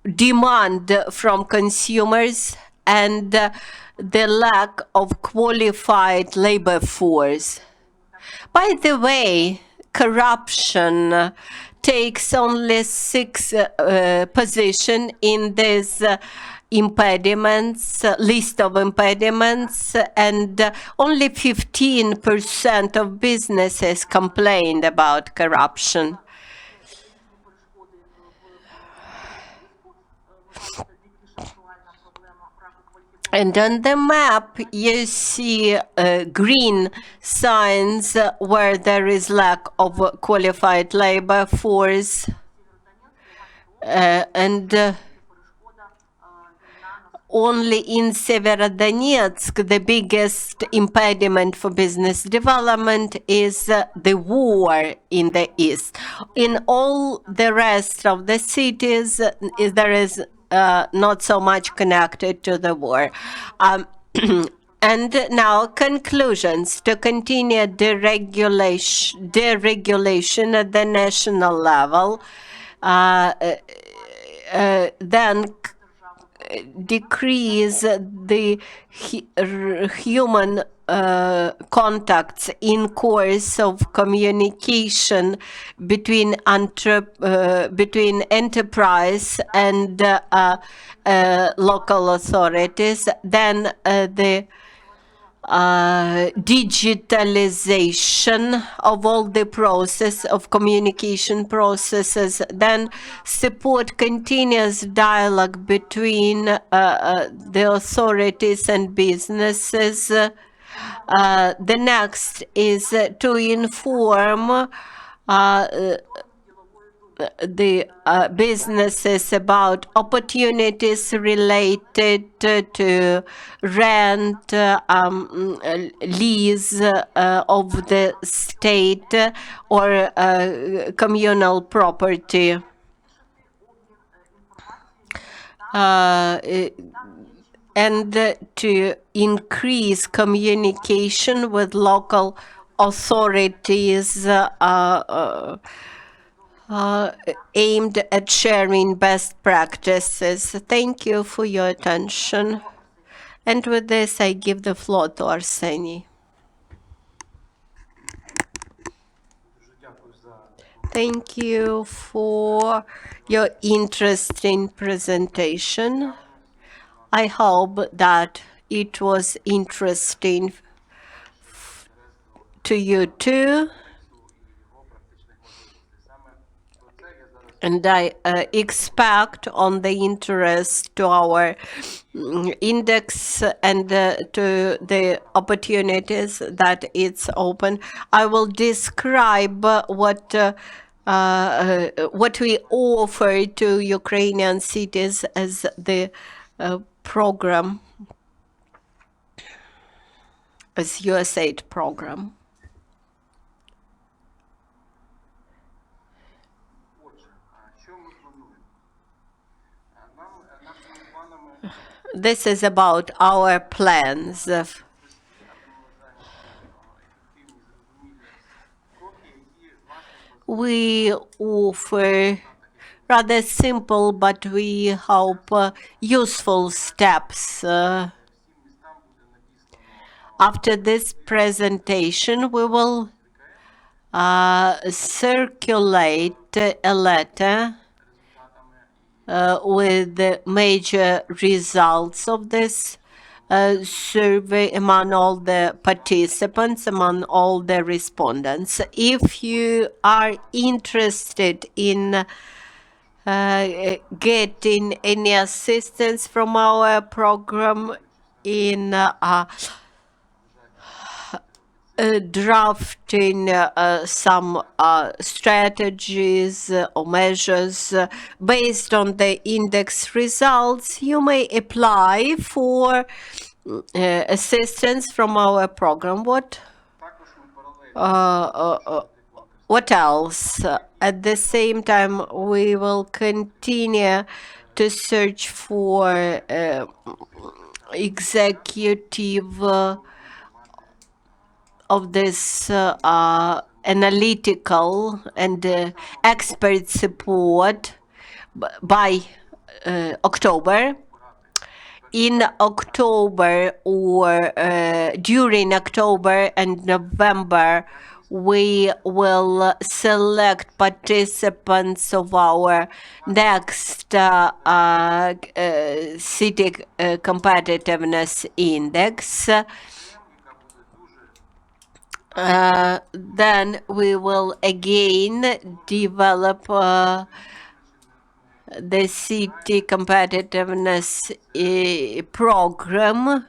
demand from consumers, and the lack of qualified labor force. By the way, corruption takes only 6th position in this impediments, list of impediments, and only 15% of businesses complained about corruption. And on the map, you see green signs where there is lack of qualified labor force. And only in Severodonetsk, the biggest impediment for business development is the war in the east. In all the rest of the cities, there is not so much connected to the war. And now conclusions. To continue deregulation at the national level, then decrease the human contacts in course of communication between enterprise and local authorities, then the digitalization of all the process of communication processes, then support continuous dialogue between the authorities and businesses. The next is to inform the businesses about opportunities related to rent, lease of the state or communal property. and to increase communication with local authorities aimed at sharing best practices. Thank you for your attention. And with this, I give the floor to Arseniy. Thank you for your interesting presentation. I hope that it was interesting to you too. And I expect on the interest to our index and to the opportunities that it's open. I will describe what we offer to Ukrainian cities as the program, as USAID program. This is about our plans. We offer rather simple, but we hope useful steps. After this presentation, we will circulate a letter with the major results of this survey among all the participants, among all the respondents. If you are interested in getting any assistance from our program in drafting some strategies or measures based on the index results, you may apply for assistance from our program. What else? At the same time, we will continue to search for executive of this analytical and expert support by October. In October or during October and November, we will select participants of our next City Competitiveness Index. Then we will again develop the city competitiveness program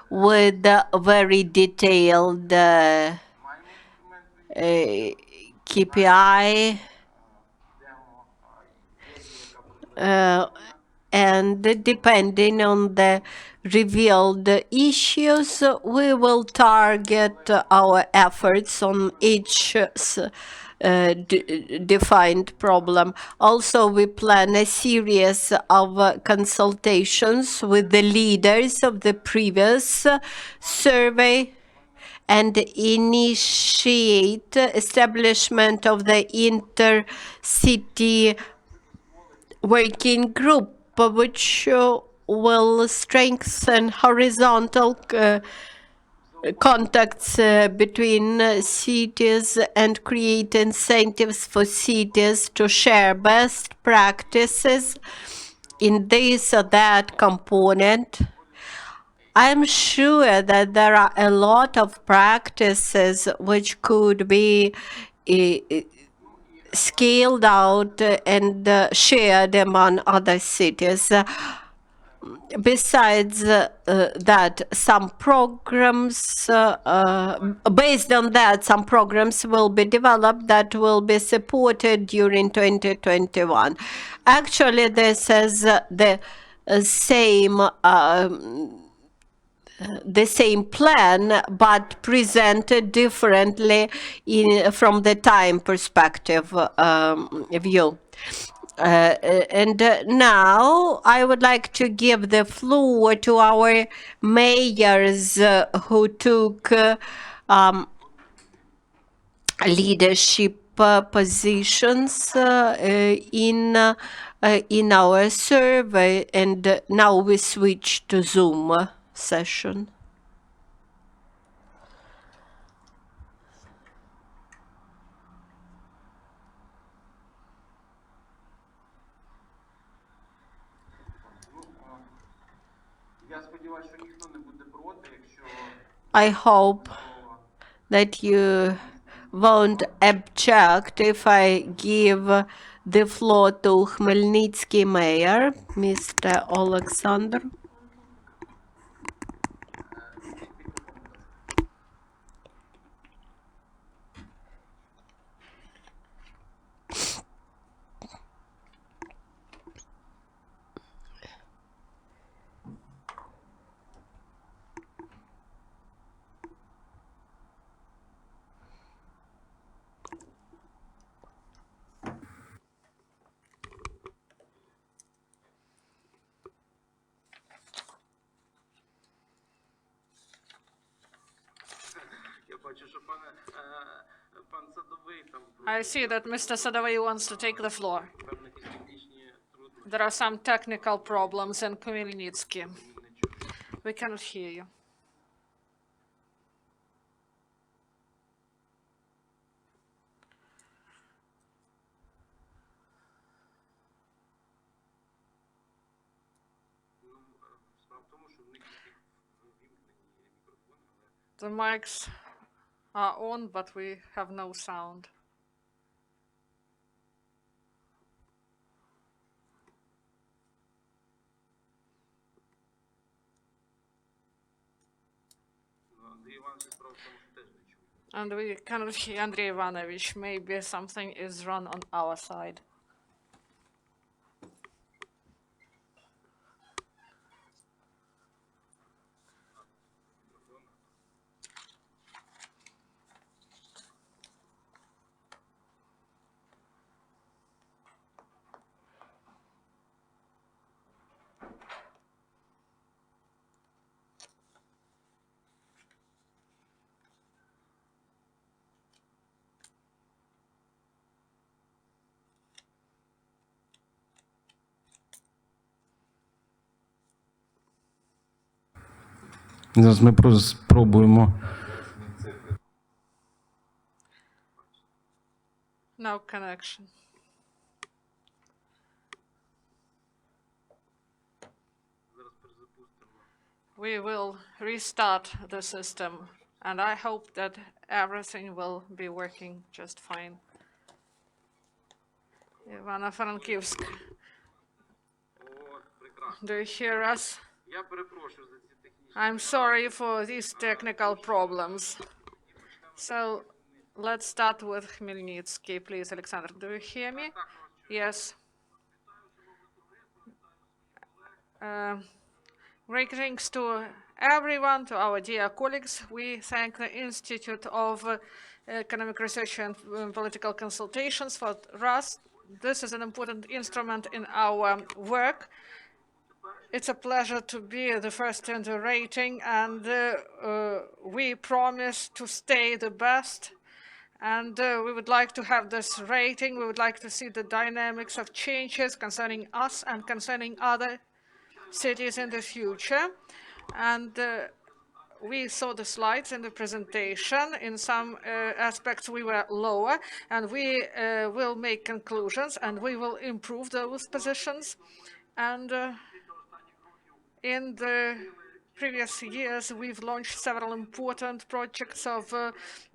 with very detailed KPI and depending on the revealed issues, we will target our efforts on each defined problem. Also, we plan a series of consultations with the leaders of the previous survey and initiate establishment of the intercity working group, which will strengthen horizontal contacts between cities and create incentives for cities to share best practices in this or that component. I'm sure that there are a lot of practices which could be scaled out and shared among other cities. Besides that, some programs, based on that, some programs will be developed that will be supported during 2021. Actually, this is the same plan, but presented differently from the time perspective view. Now I would like to give the floor to our mayors who took leadership positions in our survey, and now we switch to Zoom session. I hope that you won't object if I give the floor to Khmelnytsky mayor, Mr. Alexander. I see that Mr. Sadovy wants to take the floor. There are some technical problems in Khmelnytsky. We cannot hear you. The mics are on, but we have no sound. And we cannot hear Andrei Ivanovich. Maybe something is wrong on our side. Зараз ми просто спробуємо. No connection. We will restart the system, and I hope that everything will be working just fine. Ivano-Frankivsk. Do you hear us? I'm sorry for these technical problems. So let's start with Khmelnytsky, please, Alexander. Do you hear me? Yes. Greetings to everyone, to our dear colleagues. We thank the Institute of Economic Research and Political Consultations for us. This is an important instrument in our work. It's a pleasure to be the first in the rating, and we promise to stay the best. And we would like to have this rating. We would like to see the dynamics of changes concerning us and concerning other cities in the future. And we saw the slides in the presentation. In some aspects we were lower, and we will make conclusions, and we will improve those positions. And in the previous years, we've launched several important projects of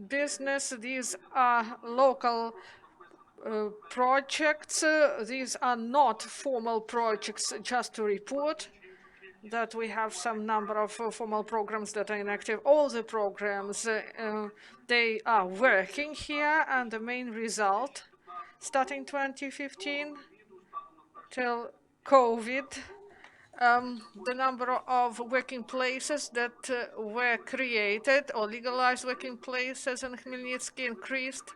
business. These are local projects. These are not formal projects, just to report that we have some number of formal programs that are inactive. All the programs, they are working here, and the main result, starting 2015 till COVID, the number of working places that were created or legalized working places in Khmelnytsky increased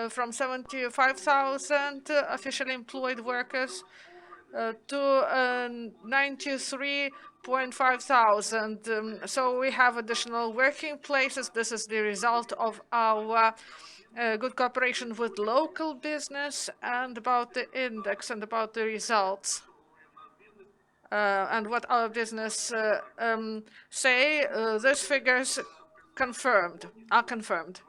from 75,000 officially employed workers to 93.5 thousand. So we have additional working places. This is the result of our good cooperation with local business. And about the index and about the results and what our business say, these figures are confirmed.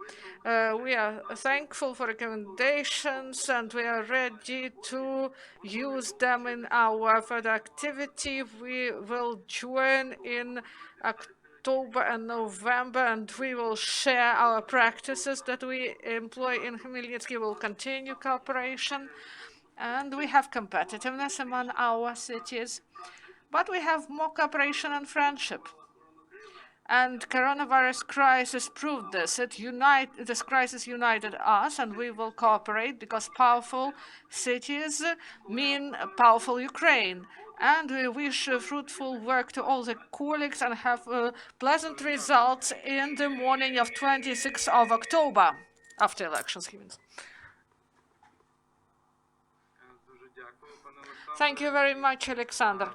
We are thankful for recommendations and we are ready to use them in our further activity. We will join in October and November and we will share our practices that we employ in Khmelnytskyi. We will continue cooperation and we have competitiveness among our cities, but we have more cooperation and friendship. And coronavirus crisis proved this. This crisis united us, and we will cooperate because powerful cities mean powerful Ukraine. And we wish fruitful work to all the colleagues and have pleasant results in the morning of 26th of October, after elections, he means. Thank you very much, Alexander.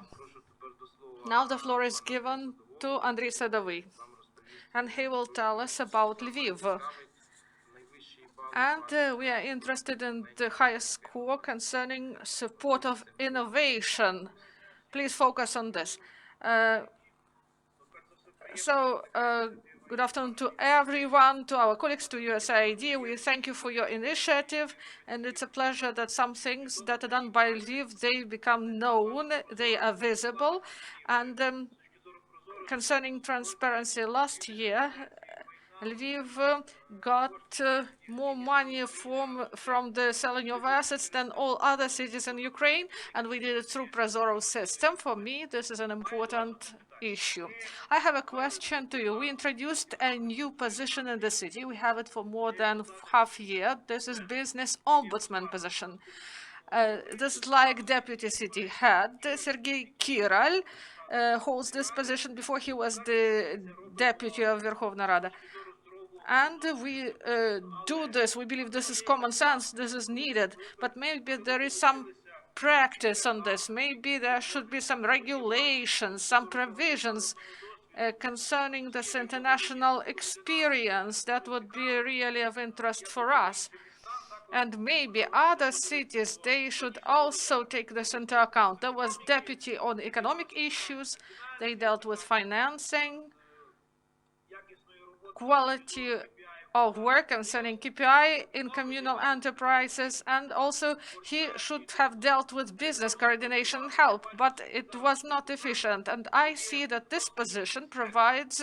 Now the floor is given to Andrei Sadovy, and he will tell us about Lviv. And we are interested in the highest score concerning support of innovation. Please focus on this. Good afternoon to everyone, to our colleagues, to USAID. We thank you for your initiative, and it's a pleasure that some things that are done by Lviv, they become known, they are visible. And concerning transparency, last year, Lviv got more money from the selling of assets than all other cities in Ukraine, and we did it through ProZorro system. For me, this is an important issue. I have a question to you. We introduced a new position in the city. We have it for more than half a year. This is business ombudsman position. This is like deputy city head. Sergei Kiral holds this position. Before he was the deputy of Verkhovna Rada. And we do this. We believe this is common sense. This is needed. But maybe there is some practice on this. Maybe there should be some regulations, some provisions concerning this international experience that would be really of interest for us. And maybe other cities, they should also take this into account. There was deputy on economic issues. They dealt with financing, quality of work concerning KPI in communal enterprises, and also he should have dealt with business coordination and help, but it was not efficient. And I see that this position provides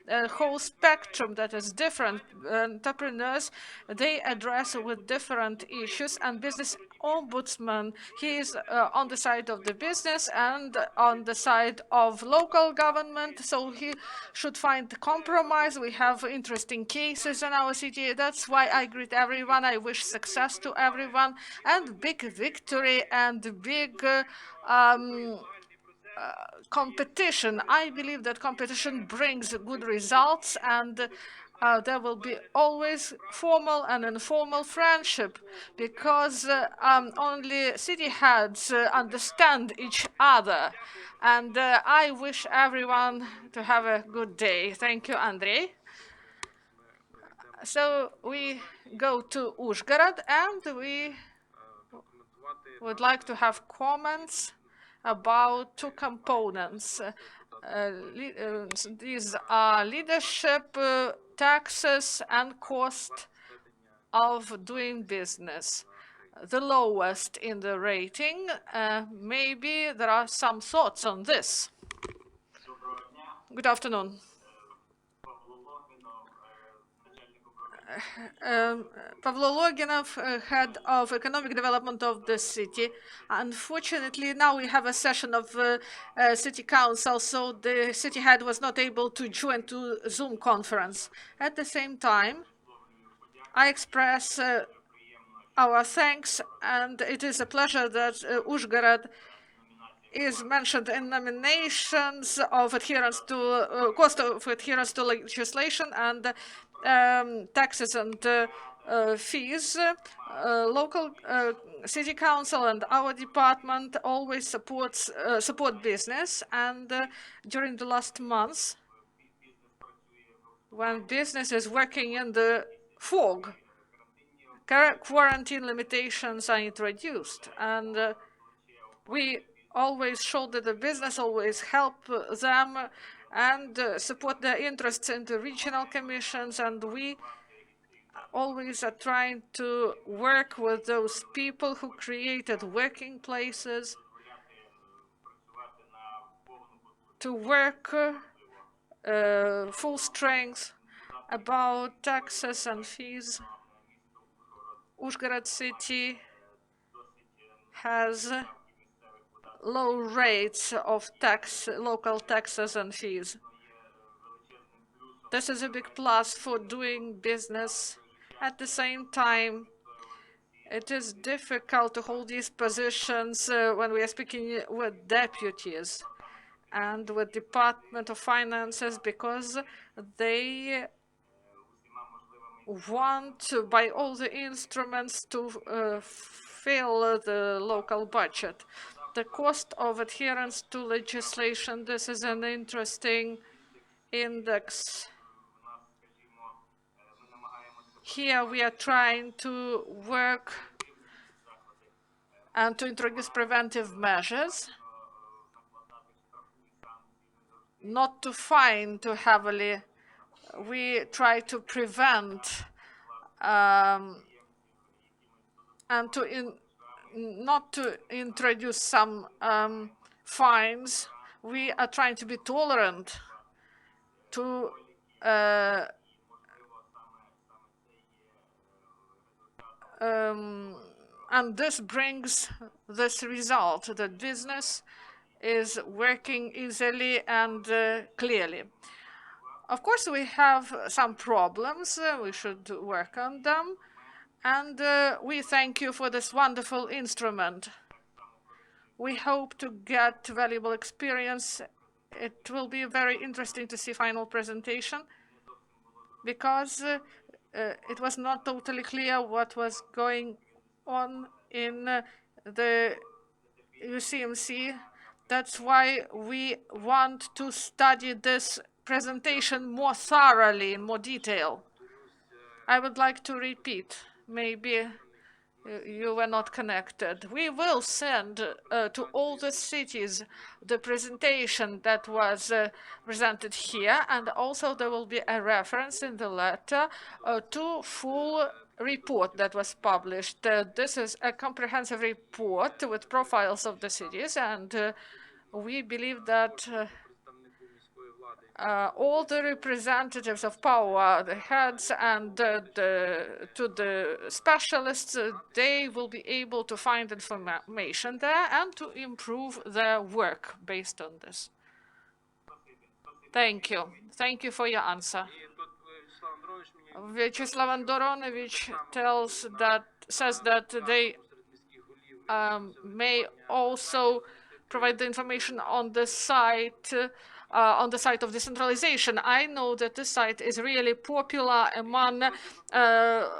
a whole spectrum that is different. Entrepreneurs, they address with different issues, and business ombudsman, he is on the side of the business and on the side of local government, so he should find the compromise. We have interesting cases in our city. That's why I greet everyone. I wish success to everyone and big victory and big competition. I believe that competition brings good results, and there will be always formal and informal friendship, because only city heads understand each other. And I wish everyone to have a good day. Thank you, Andrei. So we go to Uzhgorod, and we would like to have comments about two components. These are leadership, taxes, and cost of doing business. The lowest in the rating. Maybe there are some thoughts on this. Good afternoon. Pavlo Loginov, head of economic development of the city. Unfortunately, now we have a session of city council, so the city head was not able to join to Zoom conference. At the same time, I express our thanks, and it is a pleasure that Uzhgorod is mentioned in nominations of adherence to cost of adherence to legislation and taxes and fees, local city council and our department always support business, and during the last months, when business is working in the fog, quarantine limitations are introduced, and we always show that the business always help them and support their interests in the regional commissions, and we always are trying to work with those people who created working places to work full strength about taxes and fees. Uzhgorod city has low rates of local taxes and fees. This is a big plus for doing business. At the same time, it is difficult to hold these positions when we are speaking with deputies and with Department of Finances, because they want, by all the instruments, to fill the local budget. The cost of adherence to legislation, this is an interesting index. Here we are trying to work and to introduce preventive measures, not to fine too heavily. We try to prevent and to not to introduce some fines. We are trying to be tolerant to and this brings this result, that business is working easily and clearly. Of course, we have some problems. We should work on them. And we thank you for this wonderful instrument. We hope to get valuable experience. It will be very interesting to see final presentation, because it was not totally clear what was going on in the UCMC. That's why we want to study this presentation more thoroughly, in more detail. I would like to repeat, maybe you were not connected. We will send to all the cities the presentation that was presented here, and also there will be a reference in the letter to full report that was published. This is a comprehensive report with profiles of the cities, and we believe that all the representatives of power, the heads and to the specialists, they will be able to find information there and to improve their work based on this. Thank you. Thank you for your answer. Vyacheslav Andoronovich says that they may also provide the information on the site of decentralization. I know that this site is really popular among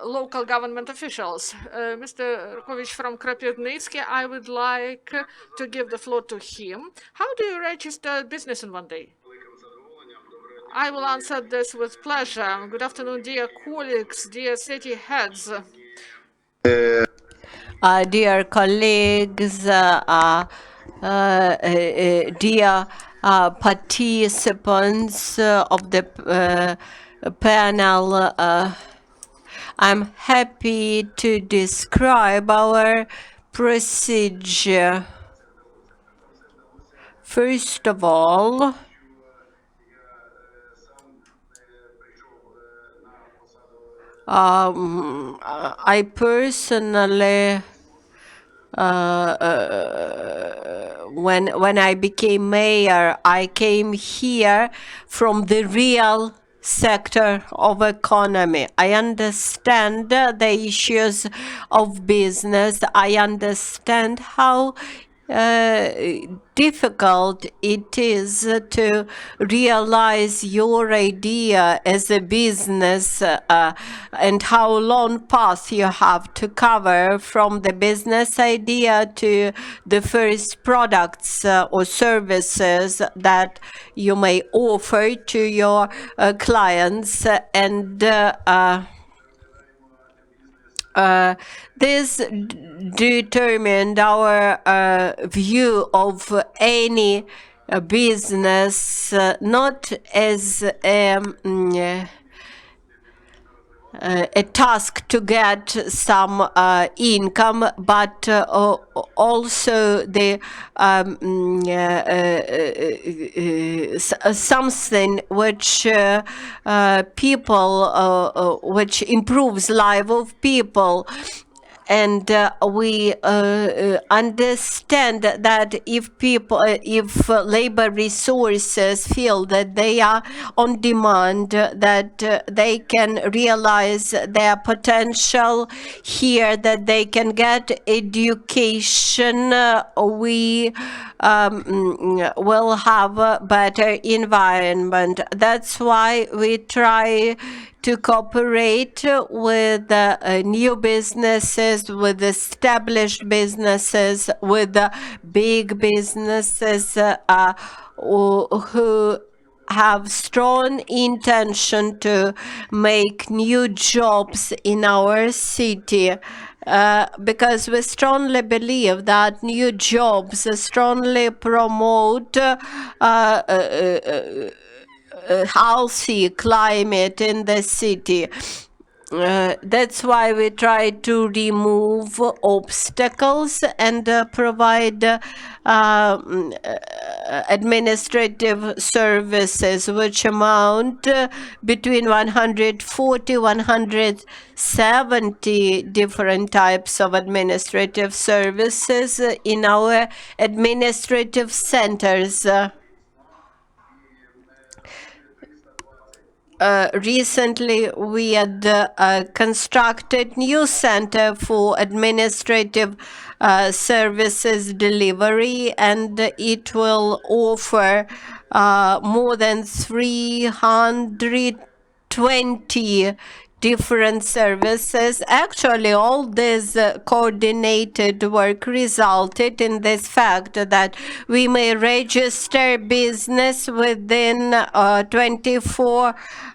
local government officials. Mr. Rukovich from Kramatorsk, I would like to give the floor to him. How do you register business in one day? I will answer this with pleasure. Good afternoon, dear colleagues, dear city heads. Dear colleagues, dear participants of the panel, I'm happy to describe our procedure. First of all, I personally, when I became mayor, I came here from the real sector of economy. I understand the issues of business. I understand how difficult it is to realize your idea as a business and how long path you have to cover from the business idea to the first products or services that you may offer to your clients and this determined our view of any business not as a task to get some income, but also the something which people, which improves life of people. And we understand that if people, if labor resources feel that they are on demand, that they can realize their potential here, that they can get education, we will have a better environment. That's why we try to cooperate with new businesses, with established businesses, with big businesses who have strong intention to make new jobs in our city. Because we strongly believe that new jobs strongly promote healthy climate in the city. That's why we try to remove obstacles and provide administrative services which amount between 140 170 different types of administrative services in our administrative centers. Recently, we had constructed new center for administrative services delivery, and it will offer more than 320 different services. Actually, all this coordinated work resulted in this fact that we may register business within 24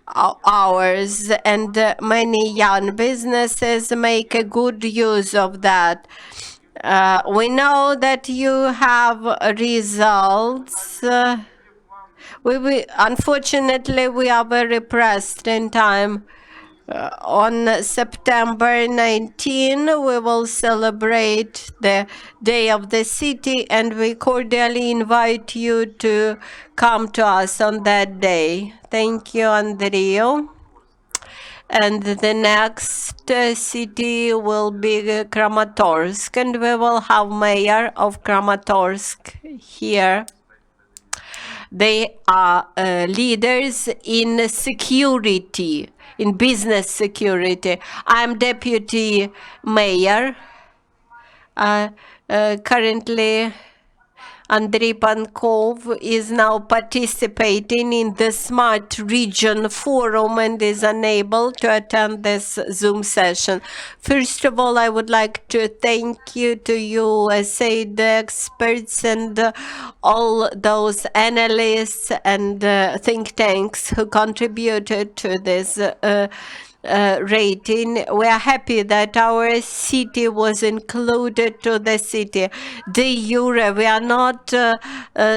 hours, and many young businesses make a good use of that. We know that you have results. Unfortunately, we are very pressed in time. On September 19, we will celebrate the Day of the City, and we cordially invite you to come to us on that day. Thank you, Andrea. And the next city will be Kramatorsk, and we will have mayor of Kramatorsk here. They are leaders in security, in business security. I'm deputy mayor. Currently, Andrei Pankov is now participating in the Smart Region Forum and is unable to attend this Zoom session. First of all, I would like to thank you to USAID experts and all those analysts and think tanks who contributed to this rating. We are happy that our city was included to the city. De jure, we are not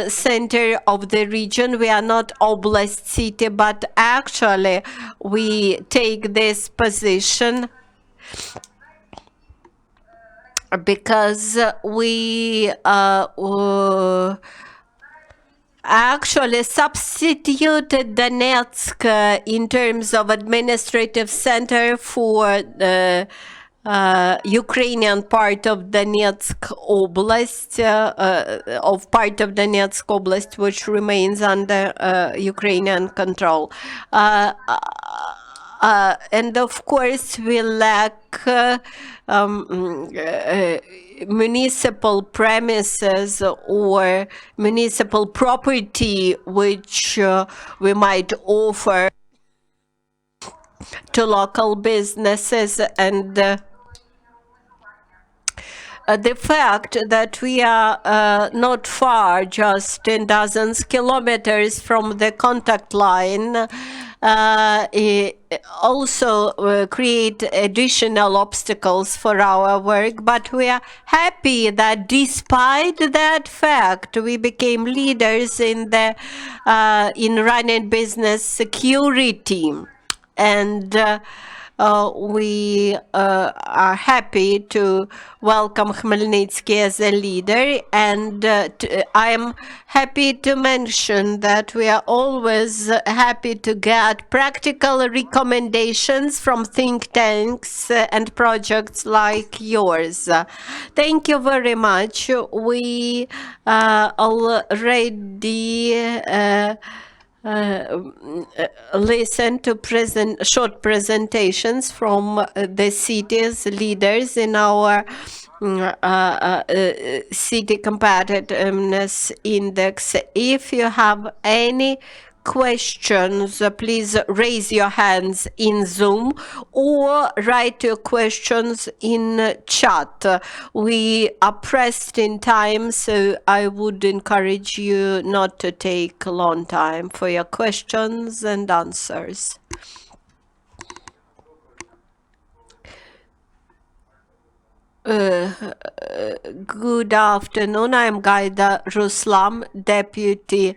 center of the region, we are not oblast city, but actually we take this position because we actually substituted Donetsk in terms of administrative center for the Ukrainian part of Donetsk Oblast, which remains under Ukrainian control. And of course, we lack municipal premises or municipal property which we might offer to local businesses, and the fact that we are not far, just in dozens kilometers from the contact line, also create additional obstacles for our work. But we are happy that despite that fact, we became leaders in the in running business security, and we are happy to welcome Khmelnytsky as a leader, and I am happy to mention that we are always happy to get practical recommendations from think tanks and projects like yours. Thank you very much. We already listen to short presentations from the cities leaders in our city competitiveness index. If you have any questions, please raise your hands in Zoom or write your questions in chat. We are pressed in time, so I would encourage you not to take a long time for your questions and answers. Good afternoon. I'm Gaida Ruslam, Deputy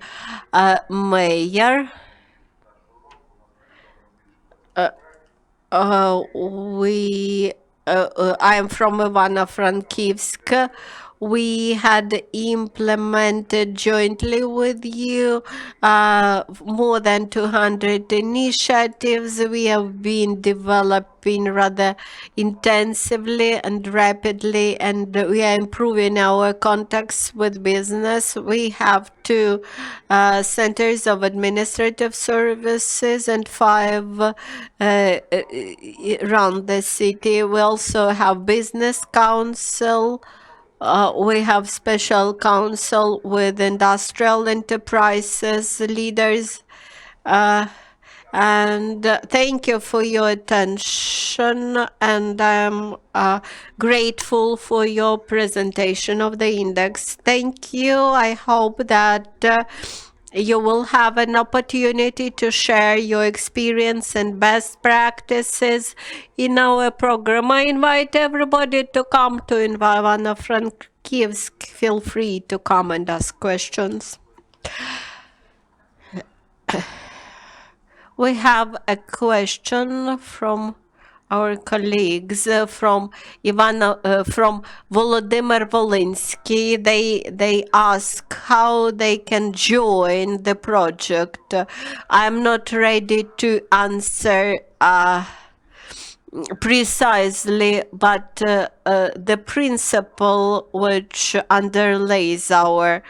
Mayor. I am from Ivano-Frankivsk. We had implemented jointly with you more than 200 initiatives. We have been developing rather intensively and rapidly, and we are improving our contacts with business. We have 2 centers of administrative services and 5 around the city. We also have business council. We have special council with industrial enterprises leaders. And thank you for your attention, and I'm grateful for your presentation of the index. Thank you. I hope that you will have an opportunity to share your experience and best practices in our program. I invite everybody to come to Ivano-Frankivsk. Feel free to come and ask questions. We have a question from our colleagues from Volodymyr Volynski. They ask how they can join the project. I'm not ready to answer precisely, but the principle which underlays our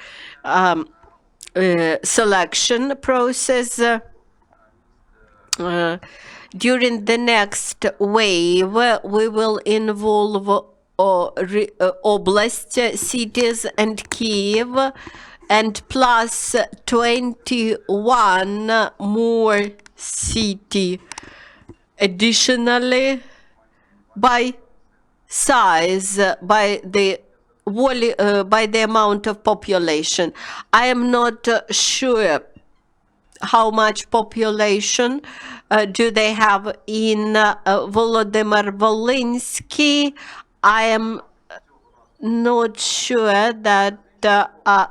selection process. During the next wave, we will involve oblast cities and Kiev, and plus 21 more city. Additionally, by size, by the amount of population. I am not sure how much population do they have in Volodymyr Volynski. I am not sure that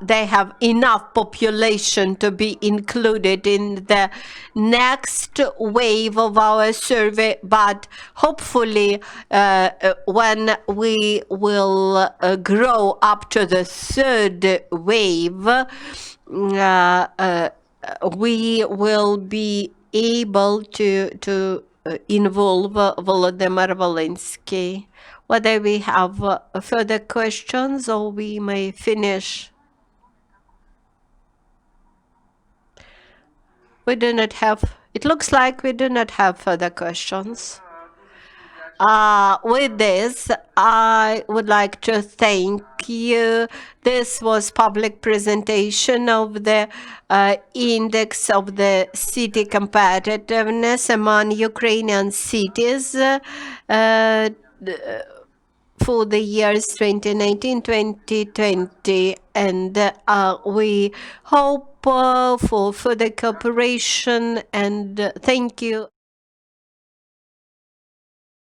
they have enough population to be included in the next wave of our survey, but hopefully when we will grow up to the 3rd wave, we will be able to involve Volodymyr Volynski. Whether we have further questions or we may finish. We do not have It looks like we do not have further questions. With this, I would like to thank you. This was public presentation of the index of the city competitiveness among Ukrainian cities for the years 2019-2020, and we hope for further cooperation, and thank you.